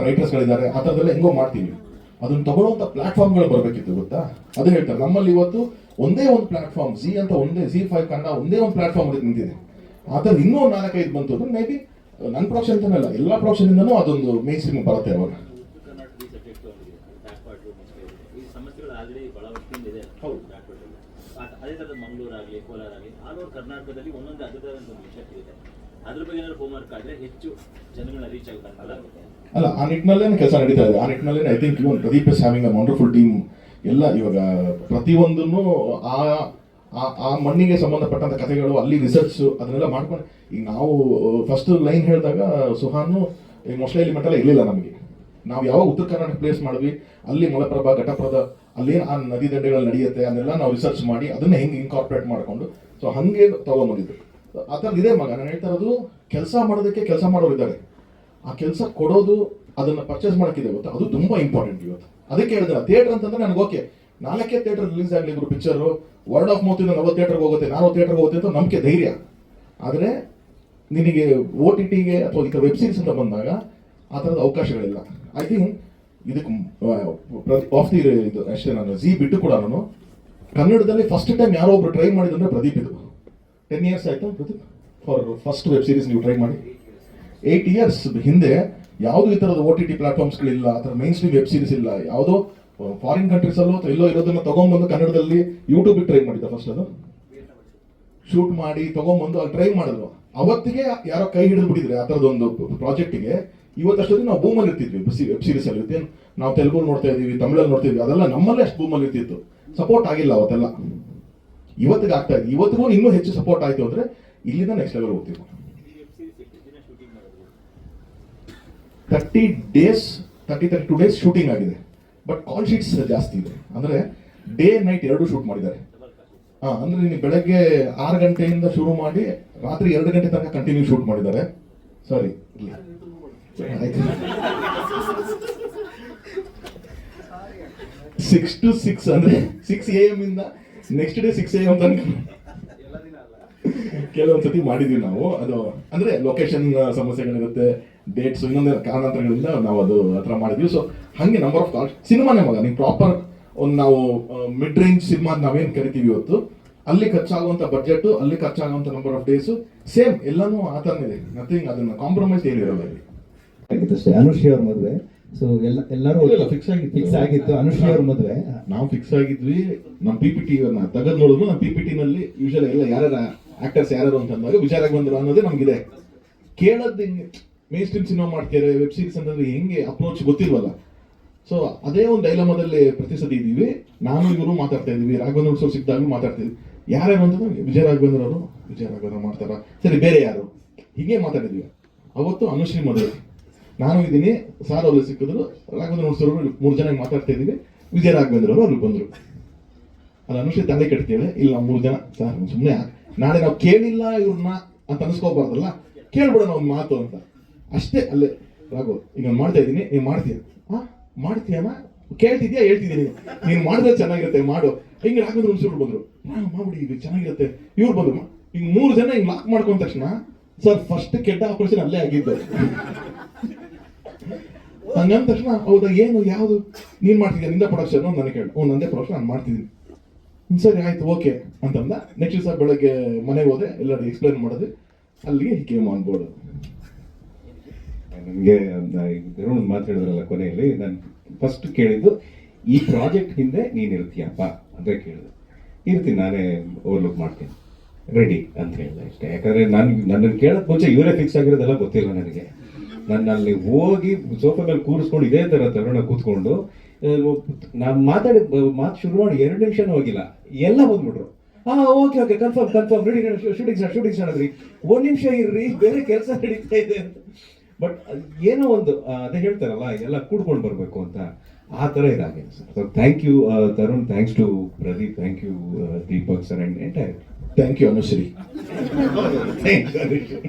ರೈಟರ್ಸ್ಗಳಿದ್ದಾರೆ, ಆ ಥರದ್ದೆಲ್ಲ ಹೆಂಗೋ ಮಾಡ್ತೀವಿ. ಅದನ್ನ ತಗೊಳ್ಳುವಂಥ ಪ್ಲಾಟ್ಫಾರ್ಮ್ಗಳು ಬರಬೇಕಿತ್ತು ಗೊತ್ತಾ. ಅದೇ ಹೇಳ್ತಾರೆ, ನಮ್ಮಲ್ಲಿ ಇವತ್ತು ಒಂದೇ ಒಂದು ಪ್ಲಾಟ್ಫಾರ್ಮ್ Z5 ಕನ್ನಡ ಒಂದೇ ಒಂದು ಪ್ಲಾಟ್ಫಾರ್ಮ್ ಅದಕ್ಕೆ ನಿಂತಿದೆ. ಆ ಥರ ಇನ್ನೂ 4-5 ಬಂತು ಅಂದ್ರೆ ಮೇ ಬಿ ನನ್ನ ಪ್ರೊಡಕ್ಷನ್ ಅಂತನಲ್ಲ, ಎಲ್ಲ ಪ್ರೊಡಕ್ಷನಿಂದನೂ ಅದೊಂದು ಮೇನ್ ಸ್ಟ್ರೀಮ್ ಬರುತ್ತೆ ಅವಾಗ. ಈ ಸಮಸ್ಯೆಗಳು ಆಲ್ರೆಡಿ ಬಹಳ ವರ್ಷದಿಂದ ಇದೆ. ಹೌದು, ಅದೇ ಥರದ ಮಂಗಳೂರು ಆಗಲಿ ಕೋಲಾರ ಆಗಲಿ ಆಲ್ ಓವರ್ ಕರ್ನಾಟಕದಲ್ಲಿ ಒಂದೊಂದು ಅದರದಂಥ ಒಂದು ವಿಷಯ ಇದೆ. ಅದ್ರ ಬಗ್ಗೆ ಏನಾದ್ರು ಹೋಮ್ವರ್ಕ್ ಆದರೆ ಹೆಚ್ಚು ಜನಗಳನ್ನ ರೀಚ್ ಆಗುತ್ತೆ ಅಲ್ಲ. ಆ ನಿಟ್ಟಿನಲ್ಲೇ ಕೆಲಸ ನಡೀತಾ ಇದೆ. ಆ ನಿಟ್ಟಿನಲ್ಲಿ I think even Pradeep is having a wonderful team. ಎಲ್ಲ ಇವಾಗ ಪ್ರತಿಯೊಂದನ್ನು ಆ ಮಣ್ಣಿಗೆ ಸಂಬಂಧಪಟ್ಟಂತ ಕಥೆಗಳು, ಅಲ್ಲಿ ರಿಸರ್ಚ್ ಅದನ್ನೆಲ್ಲ ಮಾಡ್ಕೊಂಡು, ಈಗ ನಾವು ಫಸ್ಟ್ ಲೈನ್ ಹೇಳಿದಾಗ ಸುಹಾನು ಮೊಸಳೆ ಎಲಿಮೆಂಟ್ ಎಲ್ಲ ಇರಲಿಲ್ಲ ನಮಗೆ. ನಾವು ಯಾವಾಗ ಉತ್ತರ ಕರ್ನಾಟಕ ಪ್ಲೇಸ್ ಮಾಡಿದ್ವಿ, ಅಲ್ಲಿ ಮಲಪ್ರಭಾ ಘಟಪ್ರಭಾ ಅಲ್ಲೇನು ಆ ನದಿ ದಂಡೆಗಳು ನಡೆಯುತ್ತೆ ಅದನ್ನೆಲ್ಲ ನಾವು ರಿಸರ್ಚ್ ಮಾಡಿ ಅದನ್ನ ಹೆಂಗೆ ಇನ್ಕಾರ್ಪೊರೇಟ್ ಮಾಡಿಕೊಂಡು ಸೊ ಹಾಗೆ ತೊಗೊಂಬಂದಿದ್ದು. ಆ ಥರದ್ದು ಇದೆ ಮಗ. ನಾನು ಹೇಳ್ತಾ ಇರೋದು, ಕೆಲಸ ಮಾಡೋದಕ್ಕೆ ಕೆಲಸ ಮಾಡೋರು ಇದ್ದಾರೆ, ಆ ಕೆಲಸ ಕೊಡೋದು ಅದನ್ನು ಪರ್ಚೇಸ್ ಮಾಡೋಕ್ಕಿದೆ ಗೊತ್ತಾ, ಅದು ತುಂಬ ಇಂಪಾರ್ಟೆಂಟ್ ಇವತ್ತು. ಅದಕ್ಕೆ ಹೇಳಿದ್ರೆ ಥಿಯೇಟರ್ ಅಂತಂದ್ರೆ ನನಗೆ ಓಕೆ, 4 ಥಿಯೇಟರ್ ರಿಲೀಸ್ ಆಗಲಿ ಇವರು ಪಿಕ್ಚರು, ವರ್ಡ್ ಆಫ್ ಮೌತ್ ಇಂದ 40 ಥಿಯೇಟರ್ಗೆ ಹೋಗುತ್ತೆ, 40 ಥಿಯೇಟರ್ಗೆ ಹೋಗುತ್ತೆ ಅಂತ ನಂಬಿಕೆ ಧೈರ್ಯ. ಆದರೆ ನಿನಗೆ OTTಗೆ ಅಥವಾ ಈ ಥರ ವೆಬ್ ಸೀರೀಸ್ ಅಂತ ಬಂದಾಗ ಆ ಥರದ ಅವಕಾಶಗಳಿಲ್ಲ. ಐ ಥಿಂಕ್ ಇದಕ್ಕೆ ಆಫ್ ದಿ ಇದು ಅಷ್ಟೇ. ನಾನು Z ಬಿಟ್ಟು ಕೂಡ ನಾನು ಕನ್ನಡದಲ್ಲಿ ಫಸ್ಟ್ ಟೈಮ್ ಯಾರೋ ಒಬ್ರು ಟ್ರೈ ಮಾಡಿದಂದ್ರೆ ಪ್ರದೀಪ್. ಇದು 10 ಇಯರ್ಸ್ ಆಯಿತು Pradeep for first web series ನೀವು ಟ್ರೈ ಮಾಡಿ. 8 ಇಯರ್ಸ್ ಹಿಂದೆ ಯಾವುದು ಈ ಥರದ OTT ಪ್ಲಾಟ್ಫಾರ್ಮ್ಸ್ಗಳಿಲ್ಲ, ಆ ಥರ ಮೈನ್ ಸ್ಟ್ರೀಮ್ ವೆಬ್ ಸೀರೀಸ್ ಇಲ್ಲ. ಯಾವುದೋ ಫಾರಿನ್ ಕಂಟ್ರೀಸಲ್ಲೋ ಅಥವಾ ಎಲ್ಲೋ ಇರೋದನ್ನ ತೊಗೊಂಬಂದು ಕನ್ನಡದಲ್ಲಿ ಯೂಟ್ಯೂಬಿಗೆ ಟ್ರೈ ಮಾಡಿದ್ದ ಫಸ್ಟ್. ಅದು ಶೂಟ್ ಮಾಡಿ ತೊಗೊಂಬಂದು ಅಲ್ಲಿ ಟ್ರೈ ಮಾಡಿದ್ರು. ಅವತ್ತಿಗೆ ಯಾರೋ ಕೈ ಹಿಡಿದು ಬಿಟ್ಟಿದ್ರೆ ಆ ಥರದೊಂದು ಪ್ರಾಜೆಕ್ಟಿಗೆ. ಇವತ್ತಷ್ಟೊತ್ತಿಗೆ ನಾವು ಬೂಮಲ್ಲಿ ಇರ್ತಿದ್ವಿ ವೆಬ್ ಸೀರೀಸ್ ಅಲ್ಲಿ. ಇರ್ತೇನು ನಾವು ತೆಲುಗು ನೋಡ್ತಾ ಇದೀವಿ, ತಮಿಳಲ್ಲಿ ನೋಡ್ತಿದ್ವಿ, ಅದೆಲ್ಲ ನಮ್ಮಲ್ಲೇ ಅಷ್ಟು ಬೂಮಲ್ಲಿ ಇರ್ತಿತ್ತು. ಸಪೋರ್ಟ್ ಆಗಿಲ್ಲ ಅವತ್ತೆಲ್ಲ, ಇವತ್ತಿಗೆ ಆಗ್ತಾ ಇದೆ. ಇವತ್ತಿಗೂ ಇನ್ನೂ ಹೆಚ್ಚು ಸಪೋರ್ಟ್ ಆಯಿತು ಅಂದರೆ ಇಲ್ಲಿಂದ ನೆಕ್ಸ್ಟ್ ಲೆವೆಲ್ ಹೋಗ್ತೀವಿ. 32 ಡೇಸ್ ಶೂಟಿಂಗ್ ಆಗಿದೆ. ಬಟ್ ಕಾಲ್ ಶೀಟ್ಸ್ ಜಾಸ್ತಿ ಇದೆ. ಅಂದರೆ ಡೇ ನೈಟ್ 2 ಶೂಟ್ ಮಾಡಿದ್ದಾರೆ. ಅಂದರೆ ನೀನು ಬೆಳಗ್ಗೆ 6 ಗಂಟೆಯಿಂದ ಶುರು ಮಾಡಿ ರಾತ್ರಿ 2 ಗಂಟೆ ತನಕ ಕಂಟಿನ್ಯೂ ಶೂಟ್ ಮಾಡಿದ್ದಾರೆ. ಸಾರಿ, 6 to 6 ಅಂದರೆ 6 AM ಇಂದ ನೆಕ್ಸ್ಟ್ ಡೇ 6 AM ತನಕ ಕೆಲವೊಂದ್ಸತಿ ಮಾಡಿದೀವಿ ನಾವು. ಅದು ಅಂದರೆ ಲೊಕೇಶನ್ ಸಮಸ್ಯೆಗಳಿರುತ್ತೆ, ಡೇಟ್ಸ್, ಇನ್ನೊಂದು ಕಾರಣಾಂತರಗಳಿಂದ ನಾವು ಅದು ಆ ಥರ ಮಾಡಿದ್ವಿ. ಸೊ ಹಾಗೆ ನಂಬರ್ ಆಫ್ ಕಾಲ್ ಸಿನಿಮಾನೇ ಮಗ. ನೀವು ಪ್ರಾಪರ್ ಒಂದು ನಾವು ಮಿಡ್ ರೇಂಜ್ ಸಿನಿಮಾ ನಾವೇನು ಕರಿತೀವಿ ಇವತ್ತು, ಅಲ್ಲಿ ಖರ್ಚಾಗುವಂಥ ಬಡ್ಜೆಟ್, ಅಲ್ಲಿ ಖರ್ಚಾಗುವಂಥ ನಂಬರ್ ಆಫ್ ಡೇಸು ಸೇಮ್ ಎಲ್ಲನೂ ಆ ಥರನೇ ಇದೆ. ನಥಿಂಗ್, ಅದನ್ನು ಕಾಂಪ್ರಮೈಸ್ ಏನಿರೋಲ್ಲ ಇಲ್ಲಿ. ಅಷ್ಟೇ. ಅನುಶ್ರೀ ಅವ್ರ ಮದುವೆ, ಸೊ ಎಲ್ಲರೂ ಫಿಕ್ಸ್ ಆಗಿತ್ತು. ಅನುಶ್ರೀ ಅವ್ರ ಮದುವೆ ನಾವು ಫಿಕ್ಸ್ ಆಗಿದ್ವಿ. ನಮ್ಮ PPT ತೆಗೆದು ನೋಡಿದ್ರು, ನಮ್ಮ PPT-ನಲ್ಲಿ ಯೂಶಲಿ ಎಲ್ಲ ಯಾರ್ಯಾರ ಆಕ್ಟರ್ಸ್ ಯಾರು ಅಂತಂದಾಗ ವಿಚಾರಕ್ಕೆ ಬಂದರು ಅನ್ನೋದೇ ನಮಗಿದೆ. ಕೇಳೋದು ಹಿಂಗೆ ಮೇನ್ ಸ್ಟ್ರೀಮ್ ಸಿನಿಮಾ ಮಾಡ್ತಿದ್ದಾರೆ, ವೆಬ್ ಸೀರೀಸ್ ಅಂತಂದ್ರೆ ಹೆಂಗೆ ಅಪ್ರೋಚ್ ಗೊತ್ತಿಲ್ವಲ್ಲ. ಸೊ ಅದೇ ಒಂದು ಡೈಲಮದಲ್ಲಿ ಪ್ರತಿ ಸತಿ ಇದ್ದೀವಿ. ನಾನು ಇವರು ಮಾತಾಡ್ತಾ ಇದ್ದೀವಿ, ರಾಘವೇಂದ್ರ ಸರ್ ಸಿಕ್ಕಿದಾಗಲೂ ಮಾತಾಡ್ತಿದ್ವಿ. ಯಾರ್ಯಾರು ಅಂತಂದ್ರೆ ವಿಜಯ ರಾಘವೇಂದ್ರ ಮಾಡ್ತಾರ, ಸರಿ ಬೇರೆ ಯಾರು, ಹೀಗೆ ಮಾತಾಡಿದ್ವಿ. ಅವತ್ತು ಅನುಶ್ರೀ ಮದುವೆ, ನಾನು ಇದ್ದೀನಿ, ಸಾರ್ ಅವ್ರಿಗೆ ಸಿಕ್ಕಿದ್ರು, ರಾಘವೇಂದ್ರ ಸರ್ 3 ಜನ ಮಾತಾಡ್ತಾ ಇದ್ದೀವಿ. ವಿಜಯ ರಾಘವೇಂದ್ರ ಅವರು ಅಲ್ಲಿ ಬಂದರು. ಅಲ್ಲಿ ಅನುಶ್ರೀ ತಲೆ ಕೆಡ್ತೇವೆ, ಇಲ್ಲ ನಾವು 3 ಜನ ಸರ್ ಸುಮ್ಮನೆ ನಾಳೆ ನಾವು ಕೇಳಿಲ್ಲ ಇವ್ರನ್ನ ಅಂತ ಅನ್ಸ್ಕೋಬಾರ್ದಲ್ಲ, ಕೇಳ್ಬಿಡೋಣ ಒಂದು ಮಾತು ಅಂತ ಅಷ್ಟೇ. ಅಲ್ಲೇ ರಾಘವ್ ಈಗ ನಾನು ಮಾಡ್ತಾ ಇದ್ದೀನಿ, ನೀವು ಮಾಡ್ತೀಯ? ಮಾಡ್ತೀಯನ? ಕೇಳ್ತಿದ್ಯಾ? ಹೇಳ್ತಿದ್ದೀನಿ. ನೀನು ಮಾಡಿದ್ರೆ ಚೆನ್ನಾಗಿರುತ್ತೆ, ಮಾಡು. ಹಿಂಗೆ ರಾಘವೇಂದ್ರ ಹುಣಸೂರು ಬಂದ್ರು, ಮಾಡ್ಬಿಡಿ ಈಗ ಚೆನ್ನಾಗಿರುತ್ತೆ. ಇವ್ರು ಬಂದ್ರು, ಈಗ 3 ಜನ ಹಿಂಗೆ ಲಾಕ್ ಮಾಡ್ಕೊಂಡ ತಕ್ಷಣ ಸರ್ ಫಸ್ಟ್ ಕೆಟ್ಟ ಆಪರೇಷನ್ ಅಲ್ಲೇ ಆಗಿದ್ದು. ಹಂಗಂದ ತಕ್ಷಣ ಹೌದಾ ಏನು ಯಾವುದು ನೀನ್ ಮಾಡ್ತಿದ್ಯಾ, ನಿಂದ ಪ್ರೊಡಕ್ಷನ್ ನನಗೆ ಕೇಳು. ನಂದೇ ಪ್ರೊಡಕ್ಷನ್ ನಾನು ಮಾಡ್ತಿದ್ದೀನಿ. ಸರಿ ಆಯ್ತು ಓಕೆ ಅಂತಂದ. ನೆಕ್ಸ್ಟ್ ದಿವಸ ಬೆಳಗ್ಗೆ ಮನೆಗೆ ಹೋದೆ, ಎಲ್ಲರೂ ಎಕ್ಸ್ಪ್ಲೈನ್ ಮಾಡಿದೆ. ಅಲ್ಲಿಗೆ ಹಿ ಕೇಮ್ ಆನ್ ಬೋರ್ಡ್. ನನಗೆ ಒಂದು ಮಾತಾಡಿದ್ರಲ್ಲ ಕೊನೆಯಲ್ಲಿ, ನಾನು ಫಸ್ಟ್ ಕೇಳಿದ್ದು ಈ ಪ್ರಾಜೆಕ್ಟ್ ಹಿಂದೆ ನೀನು ಇರ್ತೀಯಪ್ಪ ಅಂತ ಕೇಳಿದೆ. ಇರ್ತೀನಿ, ನಾನೇ ಓವರ್ಲುಕ್ ಮಾಡ್ತೀನಿ, ರೆಡಿ ಅಂತ ಹೇಳಿದೆ ಅಷ್ಟೇ. ಯಾಕಂದ್ರೆ ನನ್ನನ್ನು ಕೇಳೋದ್ ಮುಂಚೆ ಇವರೇ ಫಿಕ್ಸ್ ಆಗಿರೋದೆಲ್ಲ ಗೊತ್ತಿಲ್ಲ ನನಗೆ. ನನ್ನ ಅಲ್ಲಿ ಹೋಗಿ ಸೋಫಾ ಮೇಲೆ ಕೂರಿಸ್ಕೊಂಡು ಇದೇ ಥರ ತರುಣ ಕೂತ್ಕೊಂಡು ನಾನು ಮಾತು ಶುರು ಮಾಡಿ 2 ನಿಮಿಷನೂ ಹೋಗಿಲ್ಲ, ಎಲ್ಲ ಬಂದ್ಬಿಟ್ರು. Okay confirm ready, shooting start ಆದ್ರಿ. 1 ನಿಮಿಷ ಇರ್ರಿ, ಬೇರೆ ಕೆಲಸ ನಡೀತಾ ಇದೆ ಅಂತ. ಬಟ್ ಏನೋ ಒಂದು ಅದೇ ಹೇಳ್ತಾರಲ್ಲ, ಎಲ್ಲ ಕೂಡ್ಕೊಂಡು ಬರಬೇಕು ಅಂತ, ಆ ಥರ ಇದಾಗಿದೆ sir. So thank you Tarun, thanks to Pradeep, thank you Deepak sir, and entire. Thank you Anushree. Thank you.